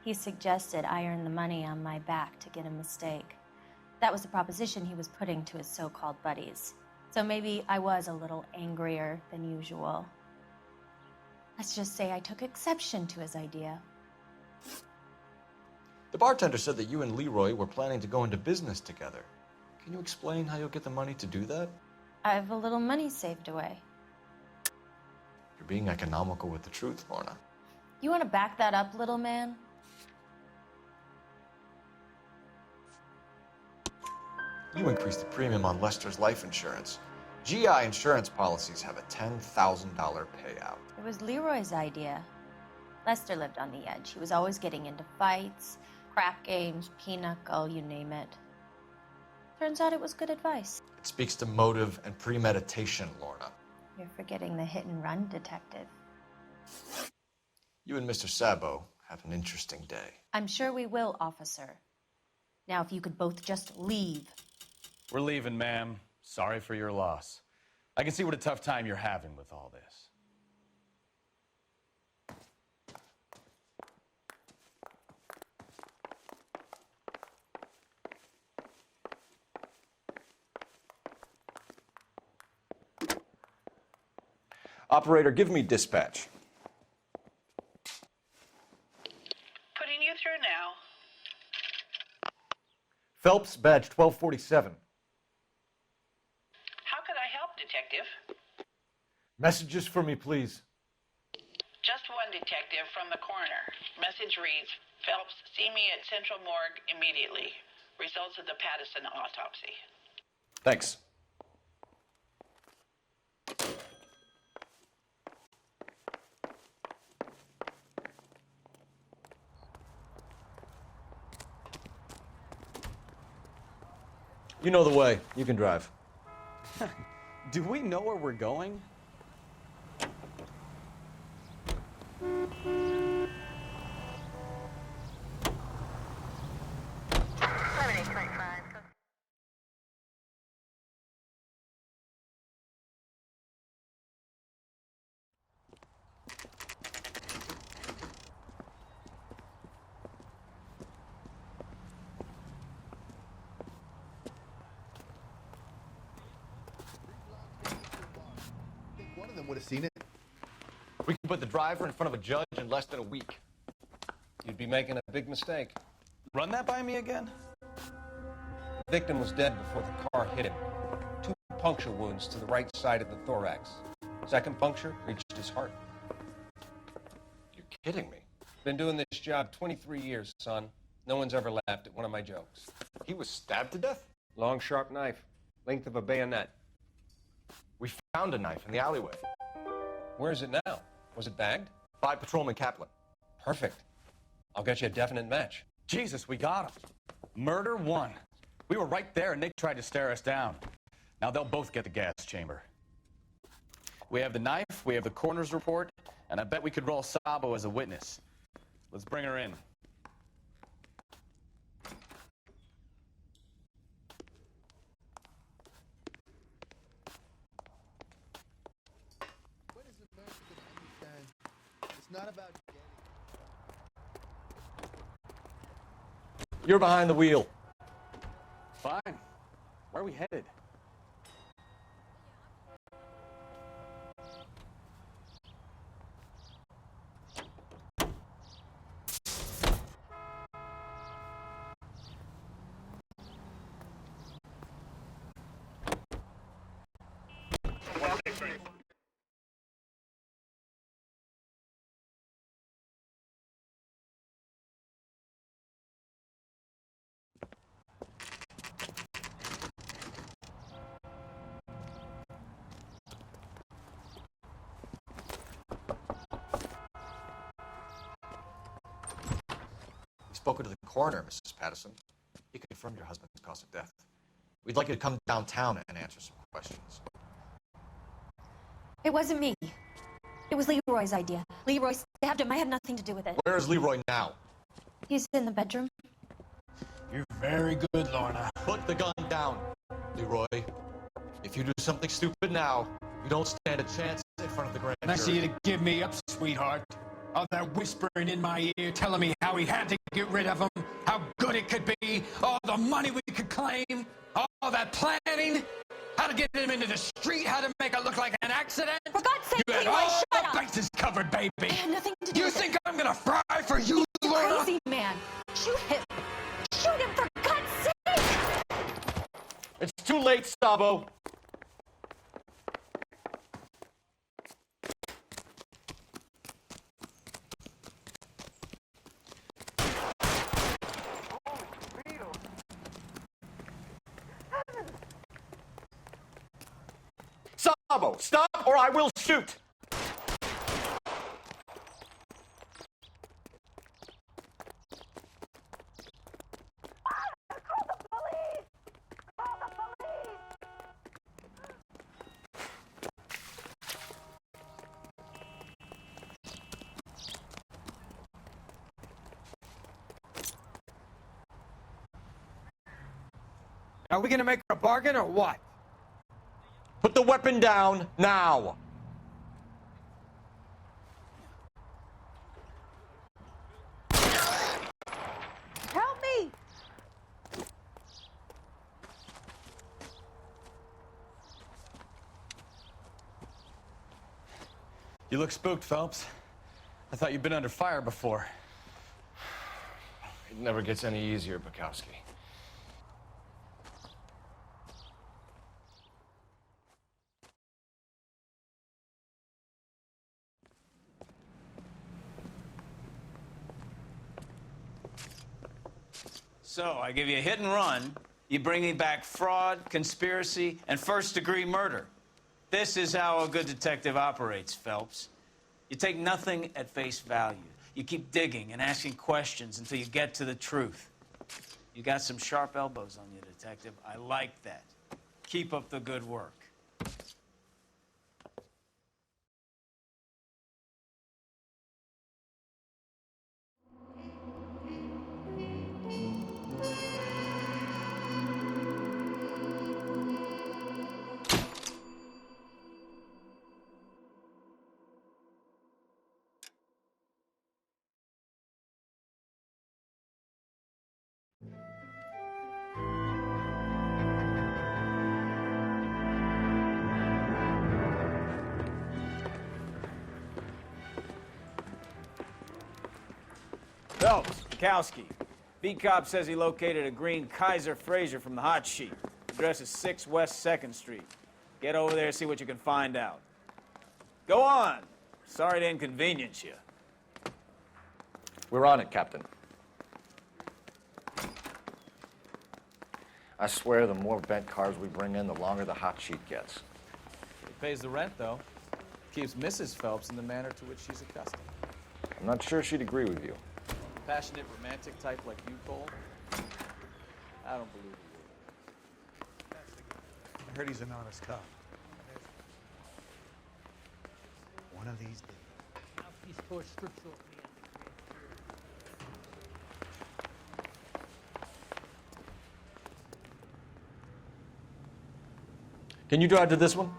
He suggested I earn the money on my back to get a mistake. That was the proposition he was putting to his so-called buddies. So maybe I was a little angrier than usual. Let's just say I took exception to his idea. The bartender said that you and Leroy were planning to go into business together. Can you explain how you'll get the money to do that? I have a little money saved away. You're being economical with the truth, Lorna. You want to back that up, little man? You increased the premium on Lester's life insurance. GI insurance policies have a $10,000 payout. It was Leroy's idea. Lester lived on the edge. He was always getting into fights, crap games, pinochle, you name it. Turns out it was good advice. It speaks to motive and premeditation, Lorna. You're forgetting the hit-and-run detective. You and Mr. Sabo have an interesting day. I'm sure we will, officer. Now, if you could both just leave. We're leaving, ma'am. Sorry for your loss. I can see what a tough time you're having with all this. Operator, give me dispatch. Putting you through now. Phelps, badge 1247. How could I help, Detective? Messages for me, please. Just one detective from the coroner. Message reads, Phelps, see me at Central Morgue immediately. Results of the Pattison autopsy. Thanks. You know the way. You can drive. Do we know where we're going? One of them would have seen it. We can put the driver in front of a judge in less than a week. You'd be making a big mistake. Run that by me again? The victim was dead before the car hit him. 2 puncture wounds to the right side of the thorax. Second puncture reached his heart. You're kidding me. Been doing this job 23 years, son. No one's ever laughed at one of my jokes. He was stabbed to death? Long, sharp knife. Length of a bayonet. We found a knife in the alleyway. Where is it now? Was it bagged? By Patrolman Kaplan. Perfect. I'll get you a definite match. Jesus, we got him. Murder 1. We were right there and Nick tried to stare us down. Now they'll both get the gas chamber. We have the knife, we have the coroner's report, and I bet we could roll Sabo as a witness. Let's bring her in. What is America to understand? It's not about getting. You're behind the wheel. Fine. Where are we headed? spoken to the coroner, Mrs. Patterson. He confirmed your husband's cause of death. We'd like you to come downtown and answer some questions. It wasn't me. It was Leroy's idea. Leroy stabbed him. I had nothing to do with it. Where is Leroy now? He's in the bedroom. You're very good, Lorna. Put the gun down, Leroy. If you do something stupid now, you don't stand a chance in front of the grand jury. Nice of you to give me up, sweetheart. All that whispering in my ear telling me how we had to get rid of him, how good it could be, all the money we could claim, all that planning, how to get him into the street, how to make it look like an accident. For God's sake, You had Leroy, all shut the up! bases covered, baby. I had nothing to do You with think it. I'm gonna fry for you, You're Lorna? crazy, man. Shoot him. Shoot him, for God's sake! It's too late, Sabo. Sabo, stop or I will shoot! Are we gonna make a bargain or what? Put the weapon down now! Help me! You look spooked, Phelps. I thought you'd been under fire before. It never gets any easier, Bukowski. So, I give you a hit and run. You bring me back fraud, conspiracy, and first-degree murder. This is how a good detective operates, Phelps. You take nothing at face value. You keep digging and asking questions until you get to the truth. You got some sharp elbows on you, detective. I like that. Keep up the good work. Phelps, Bukowski. Beat cop says he located a green Kaiser Fraser from the hot sheet. Address is 6 West 2nd Street. Get over there, see what you can find out. Go on. Sorry to inconvenience you. We're on it, Captain. I swear the more bent cars we bring in, the longer the hot sheet gets. It pays the rent, though. Keeps Mrs. Phelps in the manner to which she's accustomed. I'm not sure she'd agree with you. Passionate, romantic type like you, Cole? I don't believe you. I heard he's an honest cop. One of these days. Can you drive to this one?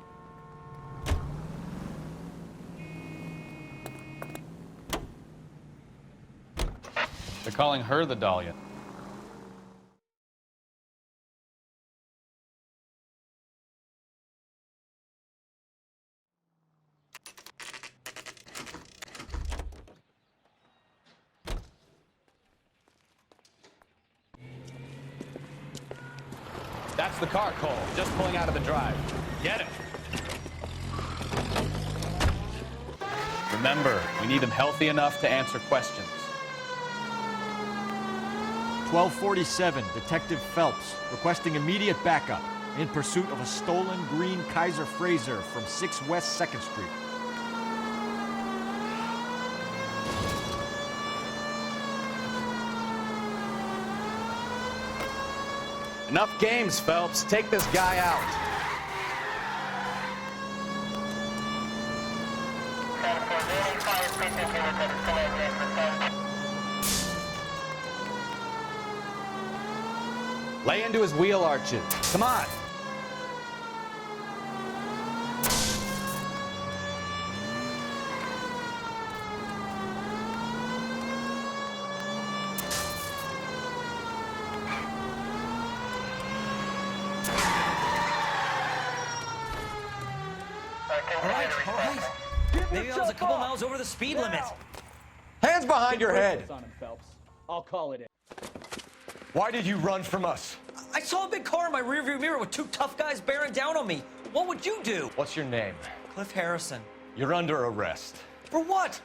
They're calling her the Dahlia. That's the car, Cole. Just pulling out of the drive. Get it. Remember, we need them healthy enough to answer questions. 1247, Detective Phelps, requesting immediate backup in pursuit of a stolen green Kaiser Fraser from 6 West 2nd Street. Enough games, Phelps. Take this guy out. Lay into his wheel arches. Come on. All right. Maybe I was a couple miles over the speed limit. Hands behind your head. On him, Phelps. I'll call it in. Why did you run from us? I saw a big car in my rearview mirror with two tough guys bearing down on me. What would you do? What's your name? Cliff Harrison. You're under arrest. For what?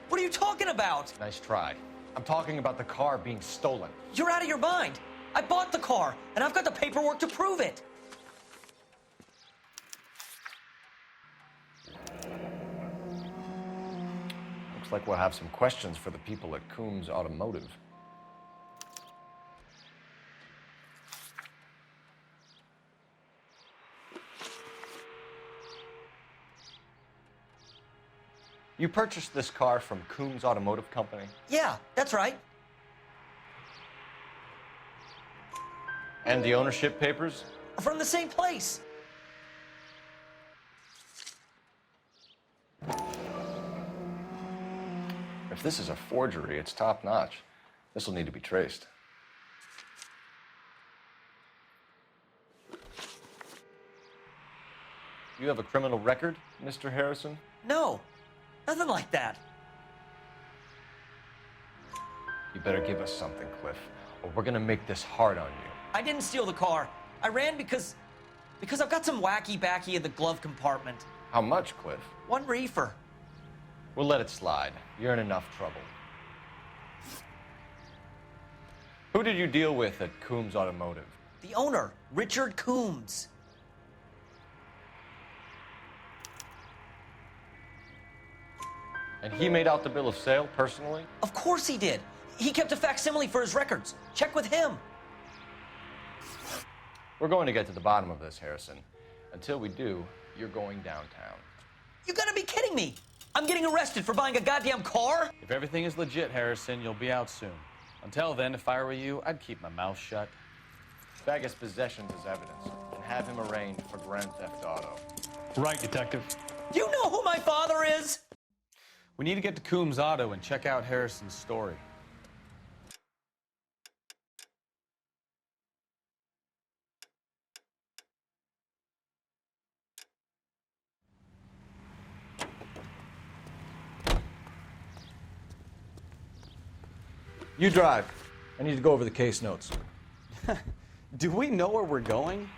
What are you talking about? Nice try. I'm talking about the car being stolen. You're out of your mind. I bought the car, and I've got the paperwork to prove it. Looks like we'll have some questions for the people at Coombs Automotive. You purchased this car from Coombs Automotive Company? Yeah, that's right. And the ownership papers? From the same place. If this is a forgery, it's top-notch. This will need to be traced. You have a criminal record, Mr. Harrison? No, nothing like that. You better give us something, Cliff, or we're gonna make this hard on you. I didn't steal the car. I ran because I've got some wacky backy in the glove compartment. How much, Cliff? 1 reefer. We'll let it slide. You're in enough trouble. Who did you deal with at Coombs Automotive? The owner, Richard Coombs. And he made out the bill of sale personally? Of course he did. He kept a facsimile for his records. Check with him. We're going to get to the bottom of this, Harrison. Until we do, you're going downtown. You gotta be kidding me. I'm getting arrested for buying a goddamn car? If everything is legit, Harrison, you'll be out soon. Until then, if I were you, I'd keep my mouth shut. Bag his possessions as evidence and have him arraigned for grand theft auto. Right, Detective. Do you know who my father is? We need to get to Coombs Auto and check out Harrison's story. You drive. I need to go over the case notes. Do we know where we're going?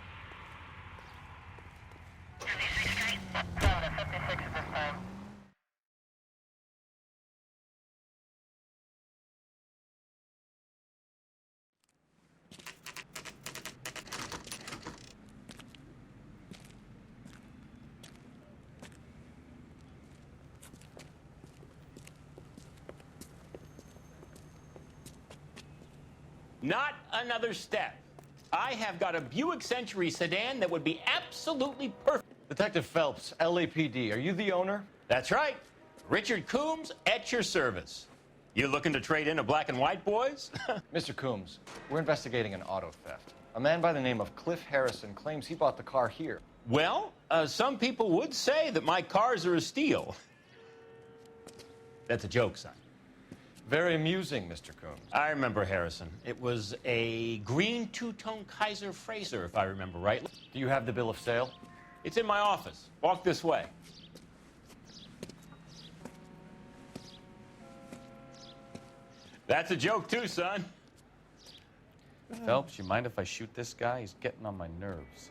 Not another step. I have got a Buick Century sedan that would be absolutely perfect. Detective Phelps, LAPD, are you the owner? That's right. Richard Coombs at your service. You looking to trade in a black and white, boys? Mr. Coombs, we're investigating an auto theft. A man by the name of Cliff Harrison claims he bought the car here. Well, some people would say that my cars are a steal. That's a joke, son. Very amusing, Mr. Coombs. I remember Harrison. It was a green two-tone Kaiser Frazer, if I remember rightly. Do you have the bill of sale? It's in my office. Walk this way. That's a joke, too, son. Phelps, you mind if I shoot this guy? He's getting on my nerves.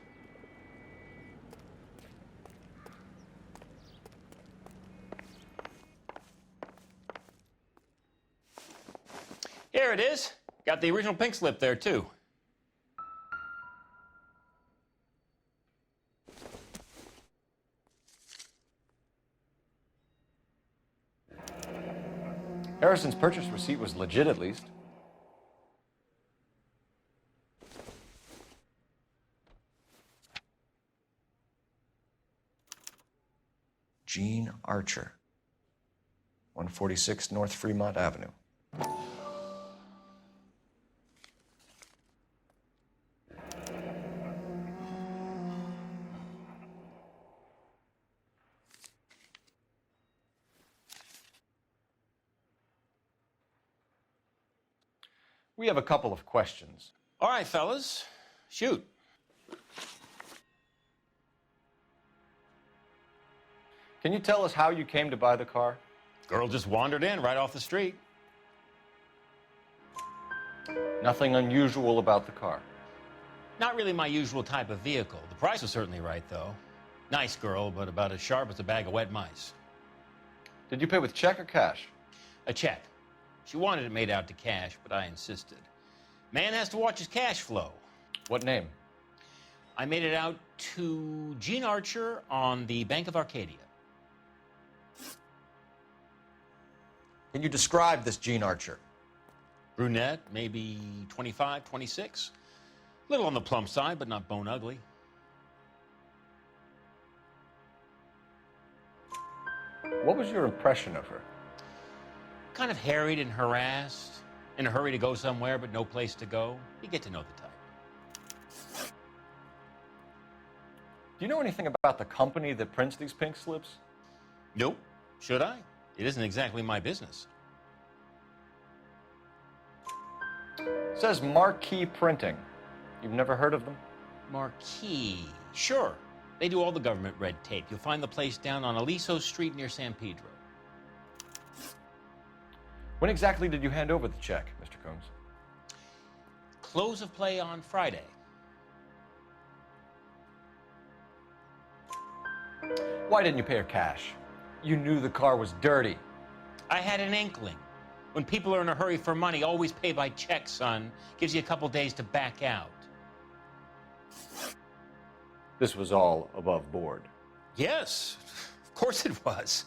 Here it is. Got the original pink slip there, too. Harrison's purchase receipt was legit, at least. Gene Archer, 146 North Fremont Avenue. We have a couple of questions. All right, fellas, shoot. Can you tell us how you came to buy the car? Girl just wandered in right off the street. Nothing unusual about the car. Not really my usual type of vehicle. The price was certainly right, though. Nice girl, but about as sharp as a bag of wet mice. Did you pay with check or cash? A check. She wanted it made out to cash, but I insisted. Man has to watch his cash flow. What name? I made it out to Gene Archer on the Bank of Arcadia. Can you describe this Gene Archer? Brunette, maybe 25, 26. Little on the plump side, but not bone ugly. What was your impression of her? Kind of harried and harassed, in a hurry to go somewhere, but no place to go. You get to know the type. Do you know anything about the company that prints these pink slips? Nope. Should I? It isn't exactly my business. It says Marquee Printing. You've never heard of them? Marquee. Sure. They do all the government red tape. You'll find the place down on Aliso Street near San Pedro. When exactly did you hand over the check, Mr. Combs? Close of play on Friday. Why didn't you pay her cash? You knew the car was dirty. I had an inkling. When people are in a hurry for money, always pay by check, son. Gives you a couple days to back out. This was all above board. Yes, of course it was.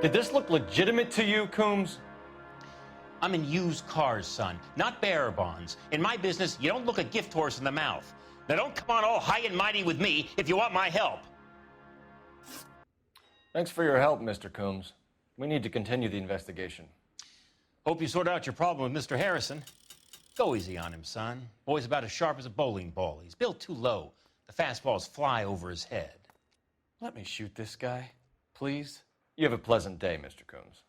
Did this look legitimate to you, Coombs? I'm in used cars, son, not bearer bonds. In my business, you don't look a gift horse in the mouth. Now don't come on all high and mighty with me if you want my help. Thanks for your help, Mr. Coombs. We need to continue the investigation. Hope you sort out your problem with Mr. Harrison. Go easy on him, son. Boy's about as sharp as a bowling ball. He's built too low. The fastballs fly over his head. Let me shoot this guy, please. You have a pleasant day, Mr. Coombs.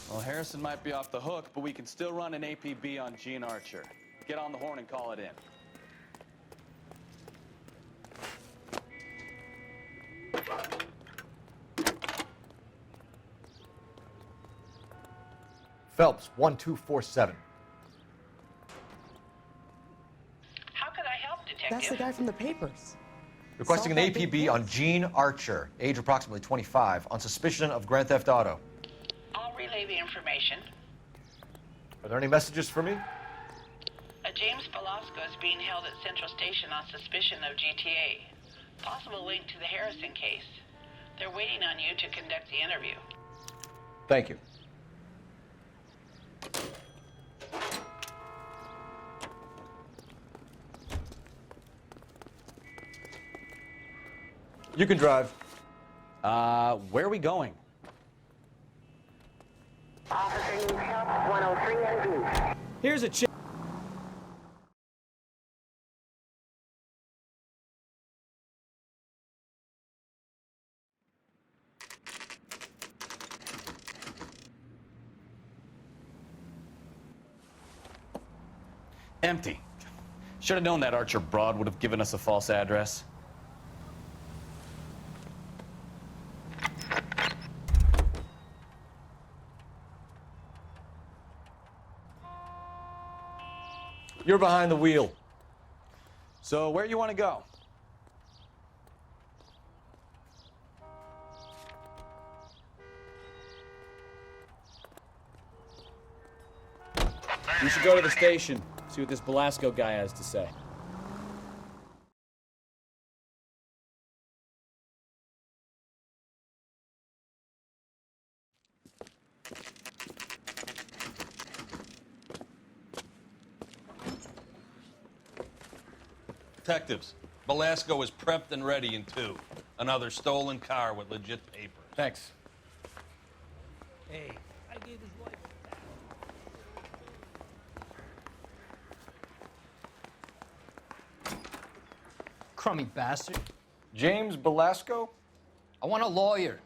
Well, Harrison might be off the hook, but we can still run an APB on Gene Archer. Get on the horn and call it in. Phelps, 1247. How could I help, Detective? That's the guy from the papers. Requesting an APB on Gene Archer, age approximately 25, on suspicion of grand theft auto. I'll relay the information. Are there any messages for me? A James Velasco is being held at Central Station on suspicion of GTA. Possible link to the Harrison case. They're waiting on you to conduct the interview. Thank you. You can drive. Where are we going? Officer needs help, 103 and B. Here's a check. Empty. Should have known that Archer broad would have given us a false address. You're behind the wheel. So where you want to go? You should go to the station, see what this Velasco guy has to say. Detectives, Velasco is prepped and ready in 2. Another stolen car with legit papers. Thanks. Hey, I gave his wife Crummy bastard. James Velasco? I want a lawyer.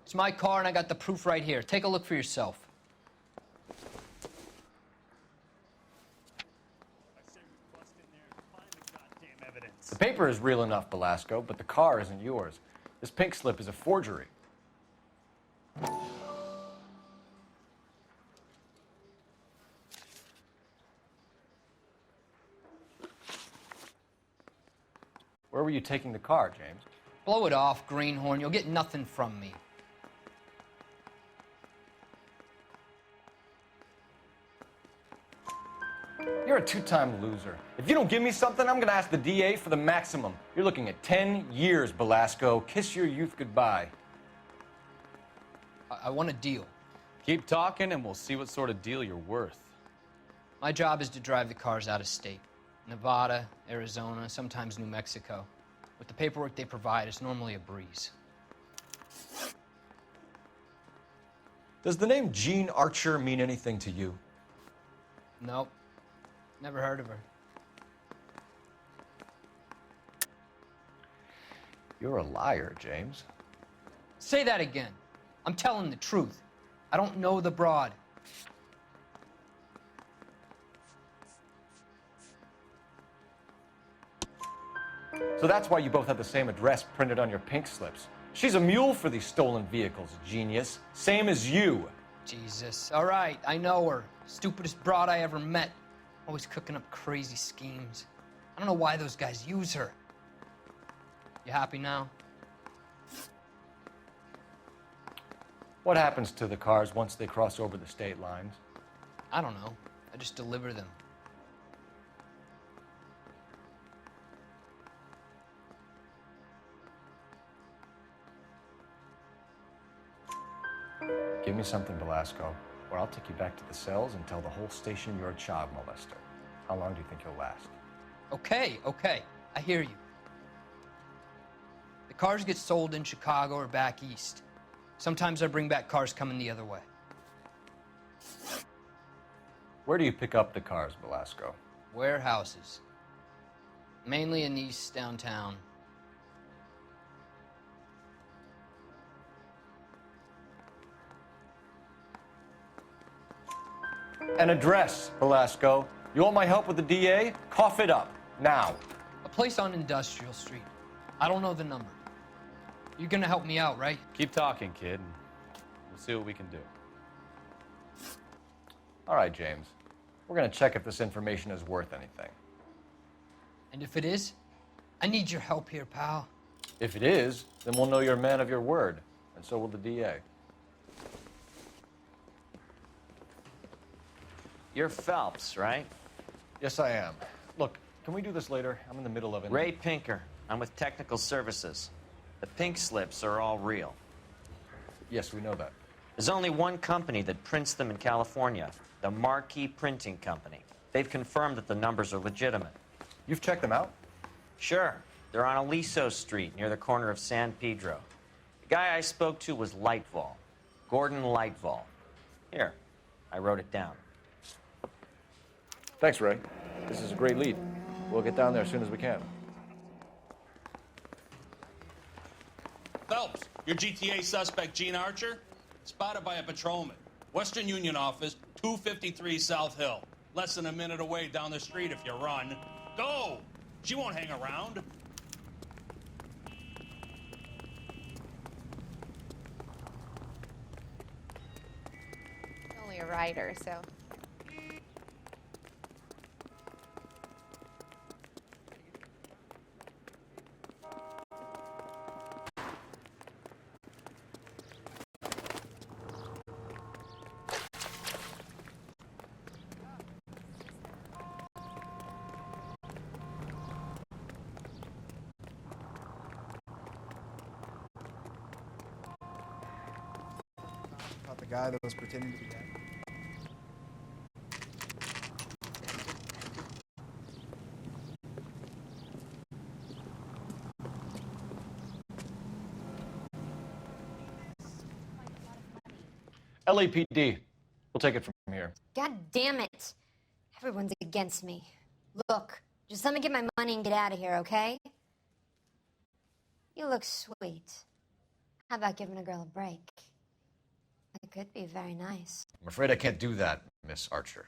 It's my car and I got the proof right here. Take a look for yourself. The paper is real enough, Velasco, but the car isn't yours. This pink slip is a forgery. Where were you taking the car, James? Blow it off, greenhorn. You'll get nothing from me. You're a two-time loser. If you don't give me something, I'm gonna ask the DA for the maximum. You're looking at 10 years, Velasco. Kiss your youth goodbye. I want a deal. Keep talking and we'll see what sort of deal you're worth. My job is to drive the cars out of state. Nevada, Arizona, sometimes New Mexico. With the paperwork they provide, it's normally a breeze. Does the name Jean Archer mean anything to you? Nope. Never heard of her. You're a liar, James. Say that again. I'm telling the truth. I don't know the broad. So that's why you both have the same address printed on your pink slips. She's a mule for these stolen vehicles, genius. Same as you. Jesus. All right, I know her. Stupidest broad I ever met. Always cooking up crazy schemes. I don't know why those guys use her. You happy now? What happens to the cars once they cross over the state lines? I don't know. I just deliver them. Give me something, Velasco, or I'll take you back to the cells and tell the whole station you're a child molester. How long do you think you'll last? Okay, okay. I hear you. The cars get sold in Chicago or back east. Sometimes I bring back cars coming the other way. Where do you pick up the cars, Velasco? Warehouses. Mainly in East downtown. An address, Velasco. You want my help with the DA? Cough it up, now. A place on Industrial Street. I don't know the number. You're gonna help me out, right? Keep talking, kid, and we'll see what we can do. All right, James. We're gonna check if this information is worth anything. And if it is, I need your help here, pal. If it is, then we'll know you're a man of your word, and so will the DA. You're Phelps, right? Yes, I am. Look, can we do this later? I'm in the middle of it. Ray Pinker. I'm with Technical Services. The pink slips are all real. Yes, we know that. There's only one company that prints them in California, the Marquee Printing Company. They've confirmed that the numbers are legitimate. You've checked them out? Sure. They're on Aliso Street, near the corner of San Pedro. The guy I spoke to was Lightval. Gordon Lightval. Here, I wrote it down. Thanks, Ray. This is a great lead. We'll get down there as soon as we can. Phelps, your GTA suspect, Jean Archer, spotted by a patrolman. Western Union office, 253 South Hill. Less than a minute away down the street if you run. Go! She won't hang around. Only a writer, so. About the guy that was pretending to be dead. LAPD. We'll take it from here. God damn it. Everyone's against me. Look, just let me get my money and get out of here, okay? You look sweet. How about giving a girl a break? It could be very nice. I'm afraid I can't do that, Miss Archer.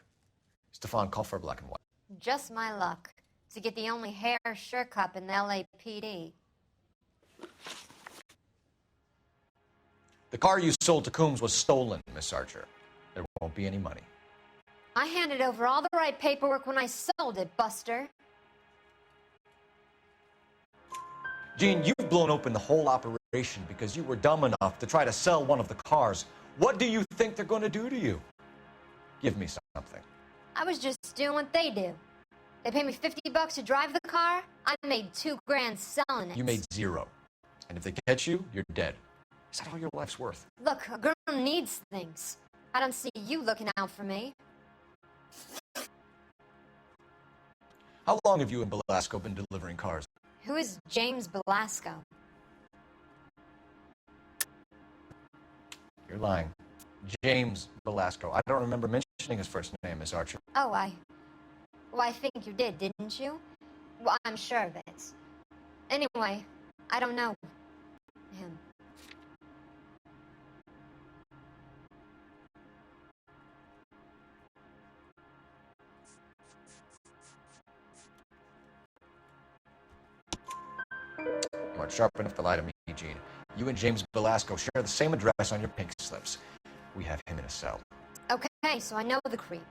Stefan, call for black and white. Just my luck to get the only hair shirt cup in the LAPD. The car you sold to Coombs was stolen, Miss Archer. There won't be any money. I handed over all the right paperwork when I sold it, Buster. Gene, you've blown open the whole operation because you were dumb enough to try to sell one of the cars. What do you think they're going to do to you? Give me something. I was just doing what they do. They paid me $50 to drive the car. I made $2 grand selling it. You made $0. And if they catch you, you're dead. Is that all your life's worth? Look, a girl needs things. I don't see you looking out for me. How long have you and Belasco been delivering cars? Who is James Belasco? You're lying. James Belasco. I don't remember mentioning his first name, Miss Archer. Oh, well, I think you did, didn't you? Well, I'm sure of it. Anyway, I don't know him. You aren't sharp enough to lie to me, Gene. You and James Belasco share the same address on your pink slips. We have him in a cell. Okay, so I know the creep.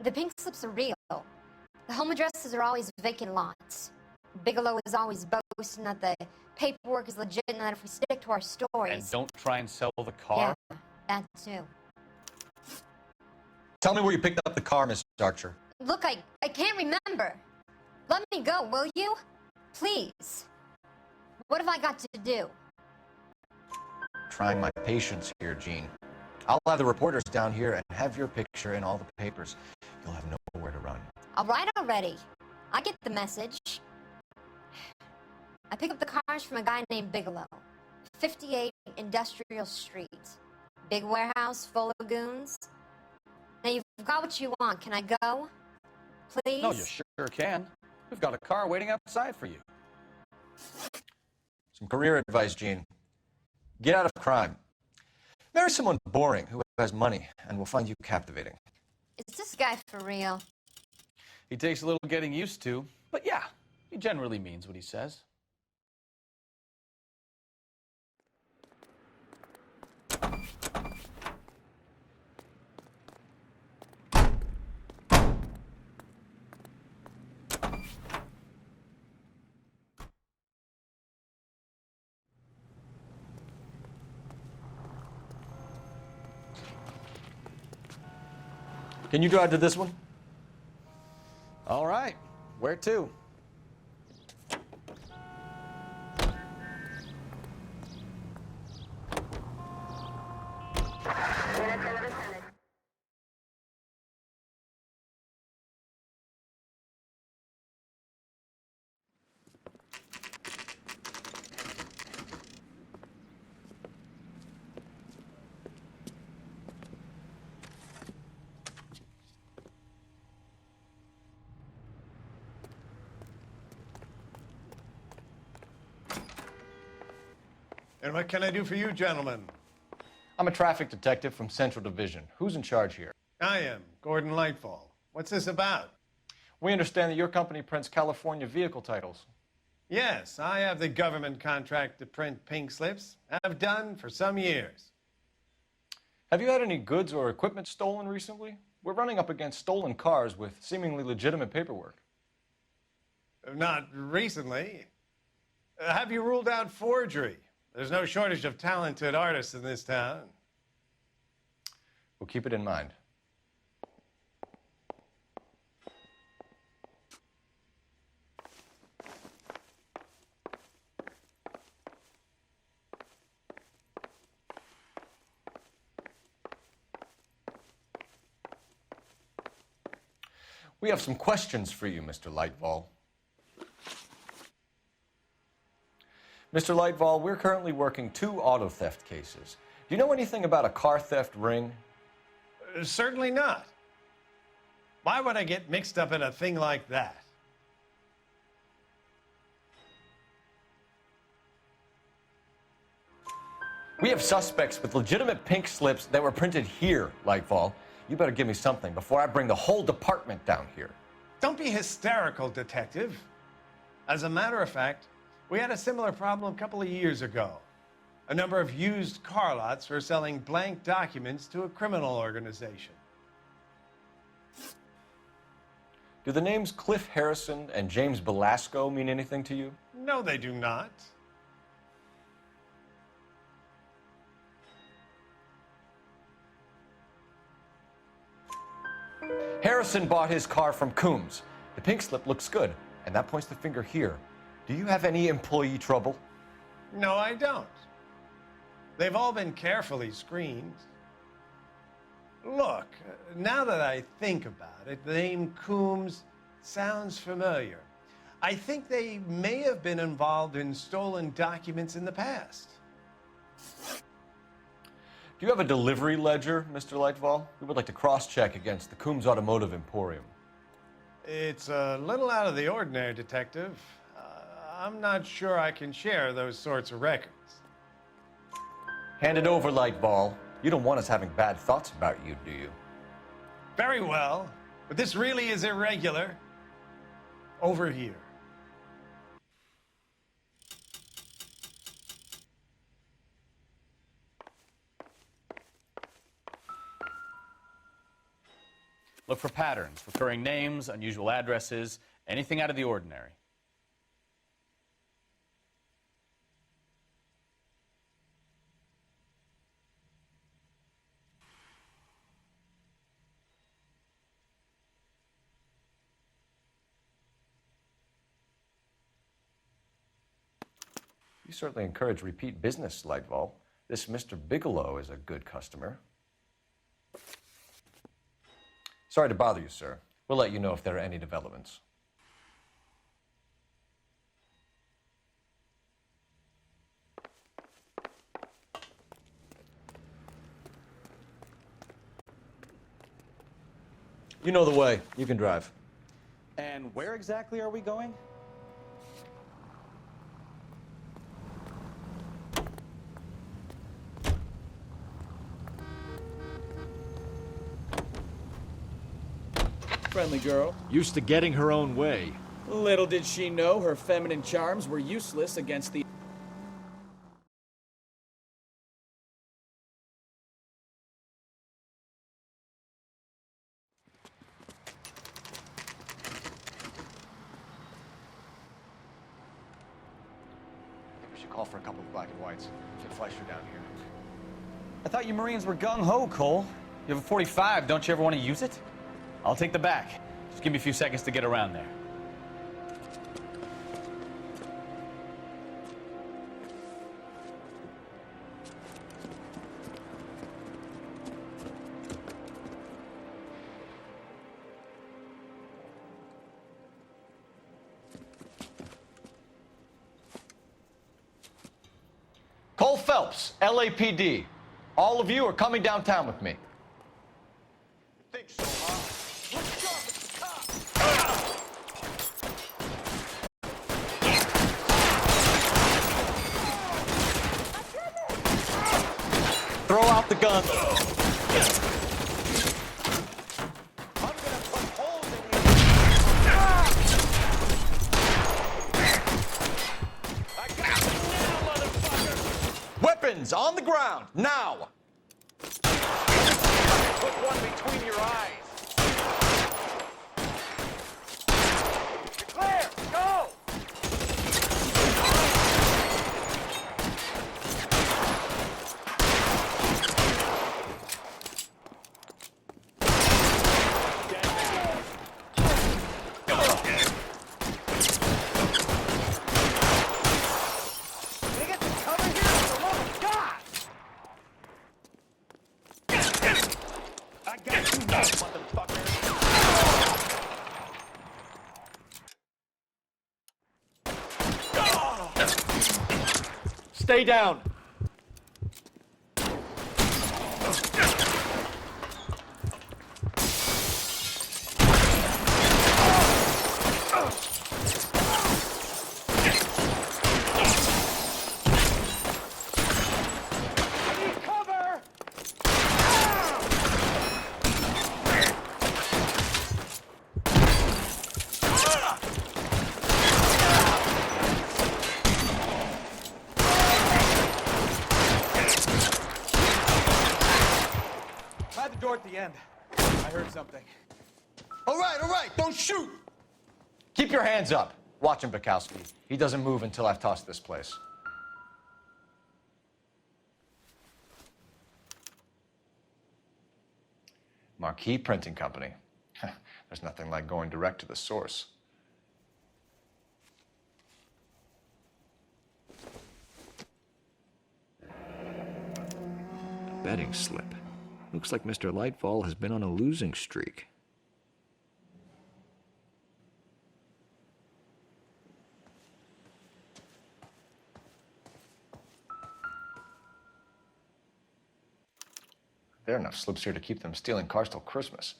The pink slips are real. The home addresses are always vacant lots. Bigelow is always boasting that the paperwork is legit and that if we stick to our stories... And don't try and sell the car? Yeah, that too. Tell me where you picked up the car, Miss Archer. Look, I can't remember. Let me go, will you? Please. What have I got to do? Trying my patience here, Gene. I'll have the reporters down here and have your picture in all the papers. You'll have nowhere to run. All right already. I get the message. I pick up the cars from a guy named Bigelow. 58 Industrial Street. Big warehouse full of goons. Now you've got what you want. Can I go? Please? No, you sure can. We've got a car waiting outside for you. Some career advice, Gene. Get out of crime. Marry someone boring who has money and will find you captivating. Is this guy for real? He takes a little getting used to, but yeah, he generally means what he says. Can you drive to this one? All right. Where to? And what can I do for you, gentlemen? I'm a traffic detective from Central Division. Who's in charge here? I am, Gordon Lightfall. What's this about? We understand that your company prints California vehicle titles. Yes, I have the government contract to print pink slips. I've done for some years. Have you had any goods or equipment stolen recently? We're running up against stolen cars with seemingly legitimate paperwork. Not recently. Have you ruled out forgery? There's no shortage of talented artists in this town. We'll keep it in mind. We have some questions for you, Mr. Lightfall. Mr. Lightfall, we're currently working 2 auto theft cases. Do you know anything about a car theft ring? Certainly not. Why would I get mixed up in a thing like that? We have suspects with legitimate pink slips that were printed here, Lightfall. You better give me something before I bring the whole department down here. Don't be hysterical, Detective. As a matter of fact, we had a similar problem a couple of years ago. A number of used car lots were selling blank documents to a criminal organization. Do the names Cliff Harrison and James Belasco mean anything to you? No, they do not. Harrison bought his car from Coombs. The pink slip looks good, and that points the finger here. Do you have any employee trouble? No, I don't. They've all been carefully screened. Look, now that I think about it, the name Coombs sounds familiar. I think they may have been involved in stolen documents in the past. Do you have a delivery ledger, Mr. Lightfall? We would like to cross-check against the Coombs Automotive Emporium. It's a little out of the ordinary, Detective. I'm not sure I can share those sorts of records. Hand it over, Lightball. You don't want us having bad thoughts about you, do you? Very well, but this really is irregular. Over here. Look for patterns, recurring names, unusual addresses, anything out of the ordinary. You certainly encourage repeat business, Lightfall. This Mr. Bigelow is a good customer. Sorry to bother you, sir. We'll let you know if there are any developments. You know the way. You can drive. And where exactly are we going? Friendly girl. Used to getting her own way. Little did she know her feminine charms were useless against the... We should call for a couple of black and whites. Get Fleischer down here. I thought you Marines were gung-ho, Cole. You have a 45, don't you ever want to use it? I'll take the back. Just give me a few seconds to get around there. Cole Phelps, LAPD. All of you are coming downtown with me. Think so, huh? Let's go! Throw out the gun. Weapons on the ground, now! Put one between your eyes. You're clear! Go! Can I get some cover here? For the love of God! I got you now, motherfucker! Stay down. at the end. I heard something. All right, don't shoot! Keep your hands up. Watch him, Bukowski. He doesn't move until I've tossed this place. Marquee Printing Company. There's nothing like going direct to the source. Betting slip. Looks like Mr. Lightfall has been on a losing streak. There are enough slips here to keep them stealing cars till Christmas.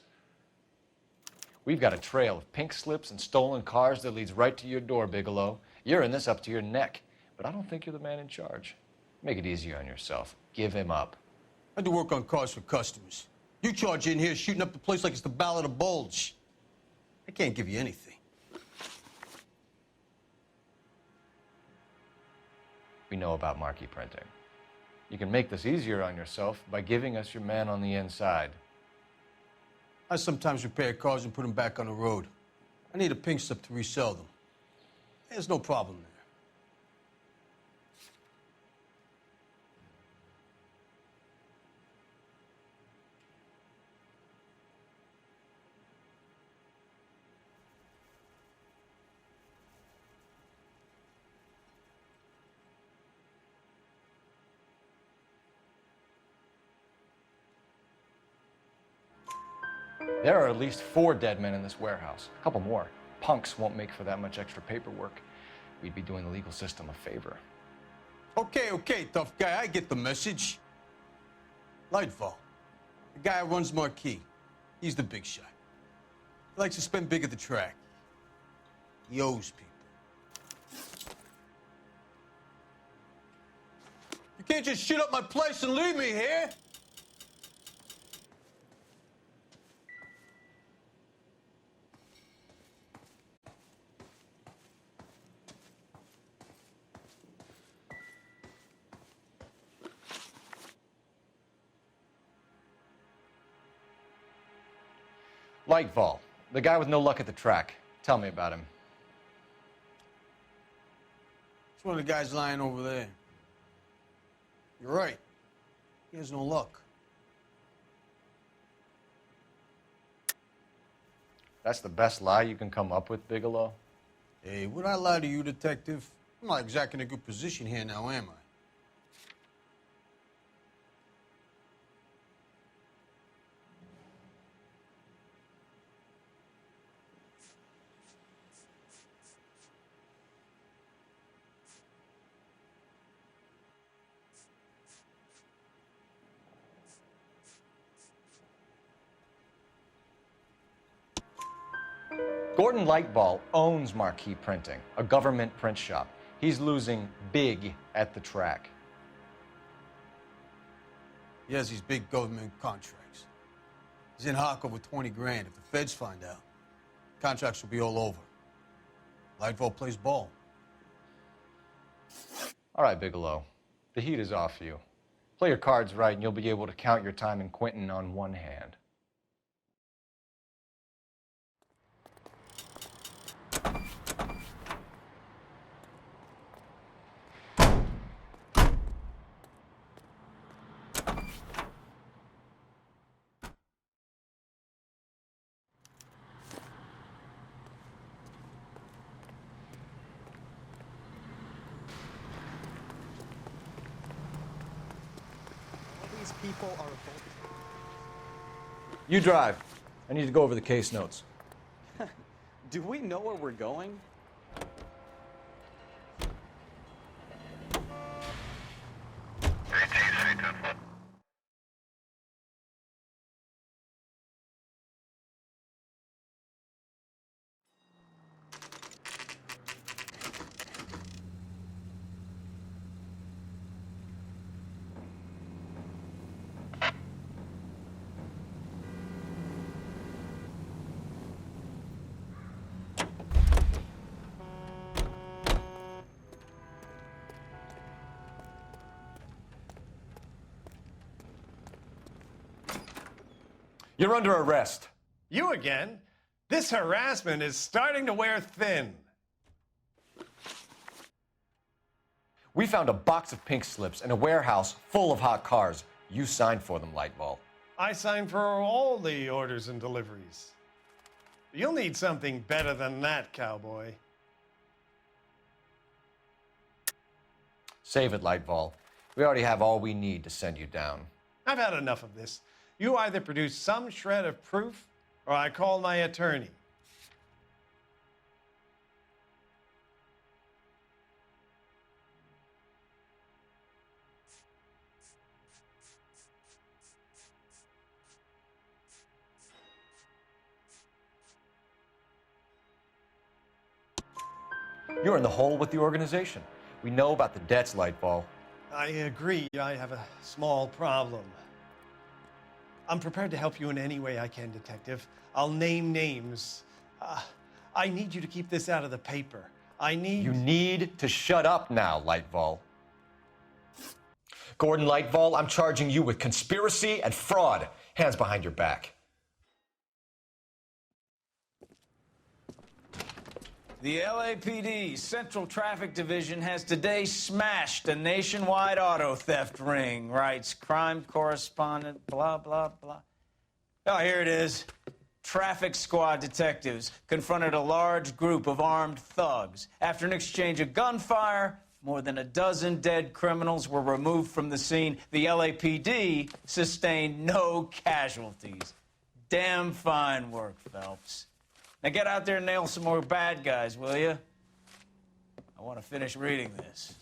We've got a trail of pink slips and stolen cars that leads right to your door, Bigelow. You're in this up to your neck, but I don't think you're the man in charge. Make it easier on yourself. Give him up. I do work on cars for customers. You charge in here shooting up the place like it's the Ballad of Bulge. I can't give you anything. We know about marquee printing. You can make this easier on yourself by giving us your man on the inside. I sometimes repair cars and put them back on the road. I need a pink slip to resell them. There's no problem there. There are at least 4 dead men in this warehouse. A couple more. Punks won't make for that much extra paperwork. We'd be doing the legal system a favor. Okay, tough guy, I get the message. Lightfall, the guy who runs Marquee. He's the big shot. He likes to spend big at the track. He owes people. You can't just shoot up my place and leave me here. Lightfall, the guy with no luck at the track. Tell me about him. It's one of the guys lying over there. You're right. He has no luck. That's the best lie you can come up with, Bigelow? Hey, would I lie to you, detective? I'm not exactly in a good position here now, am I? Gordon Lightball owns Marquee Printing, a government print shop. He's losing big at the track. He has these big government contracts. He's in hock over 20 grand. If the feds find out, contracts will be all over. Lightfall plays ball. All right, Bigelow. The heat is off you. Play your cards right, and you'll be able to count your time in Quentin on one hand. People are revolted. You drive. I need to go over the case notes. Do we know where we're going? You're under arrest. You again? This harassment is starting to wear thin. We found a box of pink slips in a warehouse full of hot cars. You signed for them, Lightball. I signed for all the orders and deliveries. You'll need something better than that, cowboy. Save it, Lightball. We already have all we need to send you down. I've had enough of this. You either produce some shred of proof, or I call my attorney. You're in the hole with the organization. We know about the debts, Lightball. I agree. I have a small problem. I'm prepared to help you in any way I can, Detective. I'll name names. I need you to keep this out of the paper. You need to shut up now, Lightball. Gordon Lightball, I'm charging you with conspiracy and fraud. Hands behind your back. The LAPD Central Traffic Division has today smashed a nationwide auto theft ring, writes crime correspondent, blah, blah, blah. Oh, here it is. Traffic squad detectives confronted a large group of armed thugs. After an exchange of gunfire, more than a dozen dead criminals were removed from the scene. The LAPD sustained no casualties. Damn fine work, Phelps. Now get out there and nail some more bad guys, will you? I want to finish reading this.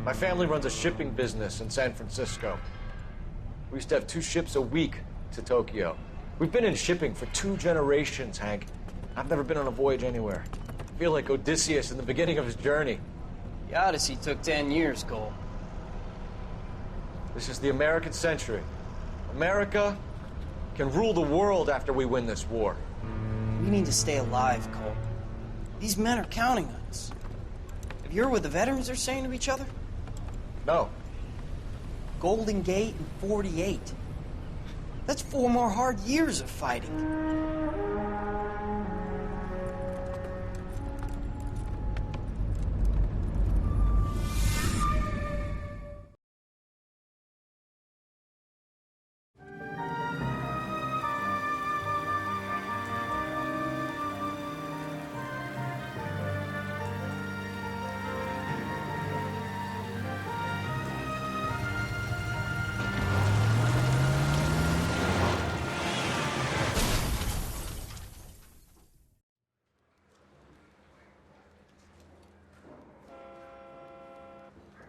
My family runs a shipping business in San Francisco. We used to have 2 ships a week to Tokyo. We've been in shipping for 2 generations, Hank. I've never been on a voyage anywhere. I feel like Odysseus in the beginning of his journey. The Odyssey took 10 years, Cole. This is the American century. America can rule the world after we win this war. We need to stay alive, Cole. These men are counting on us. Have you heard what the veterans are saying to each other? No. Golden Gate and 48. That's 4 more hard years of fighting.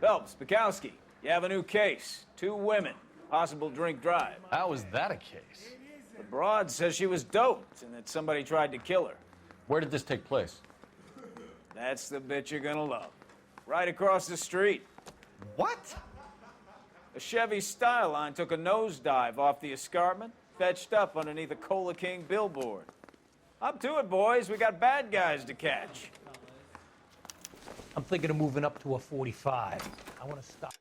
Phelps, Bukowski, you have a new case. 2 women, possible drink drive. How was that a case? The broad says she was doped and that somebody tried to kill her. Where did this take place? That's the bit you're gonna love. Right across the street. What? A Chevy Styline took a nosedive off the escarpment, fetched up underneath a Cola King billboard. Up to it, boys. We got bad guys to catch. I'm thinking of moving up to a 45. I want to stop.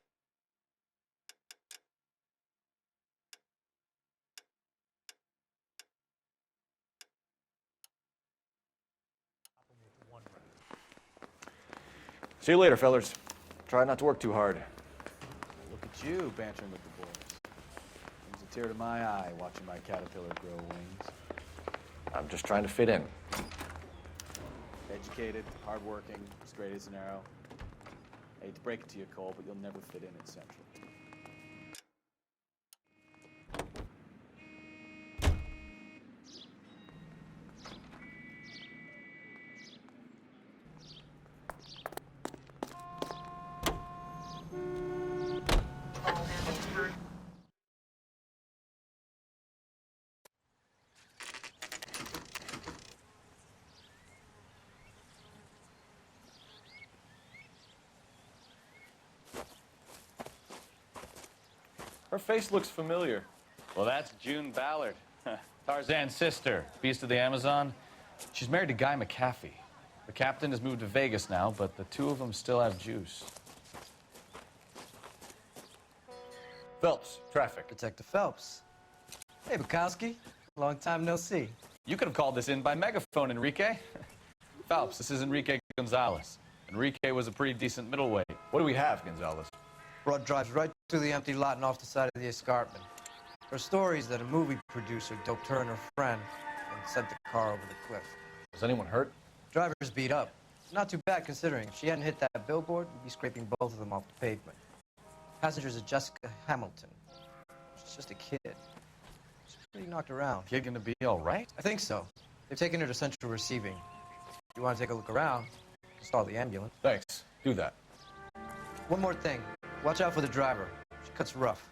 See you later, fellers. Try not to work too hard. Look at you bantering with the boys. Brings a tear to my eye watching my caterpillar grow wings. I'm just trying to fit in. Educated, hardworking, straight as an arrow. I hate to break it to you, Cole, but you'll never fit in at Central. Her face looks familiar. Well, that's June Ballard, Tarzan's sister, beast of the Amazon. She's married to Guy McAfee. The captain has moved to Vegas now, but the two of them still have juice. Phelps, traffic. Detective Phelps. Hey, Bukowski. Long time no see. You could have called this in by megaphone, Enrique. Phelps, this is Enrique Gonzalez. Enrique was a pretty decent middleweight. What do we have, Gonzalez? Broad drives right through the empty lot and off the side of the escarpment. There are stories that a movie producer doped her and her friend and sent the car over the cliff. Was anyone hurt? Driver's beat up. Not too bad considering. If she hadn't hit that billboard, we'd be scraping both of them off the pavement. Passenger's a Jessica Hamilton. She's just a kid. She's pretty knocked around. Kid gonna be all right? I think so. They've taken her to central receiving. If you want to take a look around, install the ambulance. Thanks. Do that. One more thing. Watch out for the driver. She cuts rough.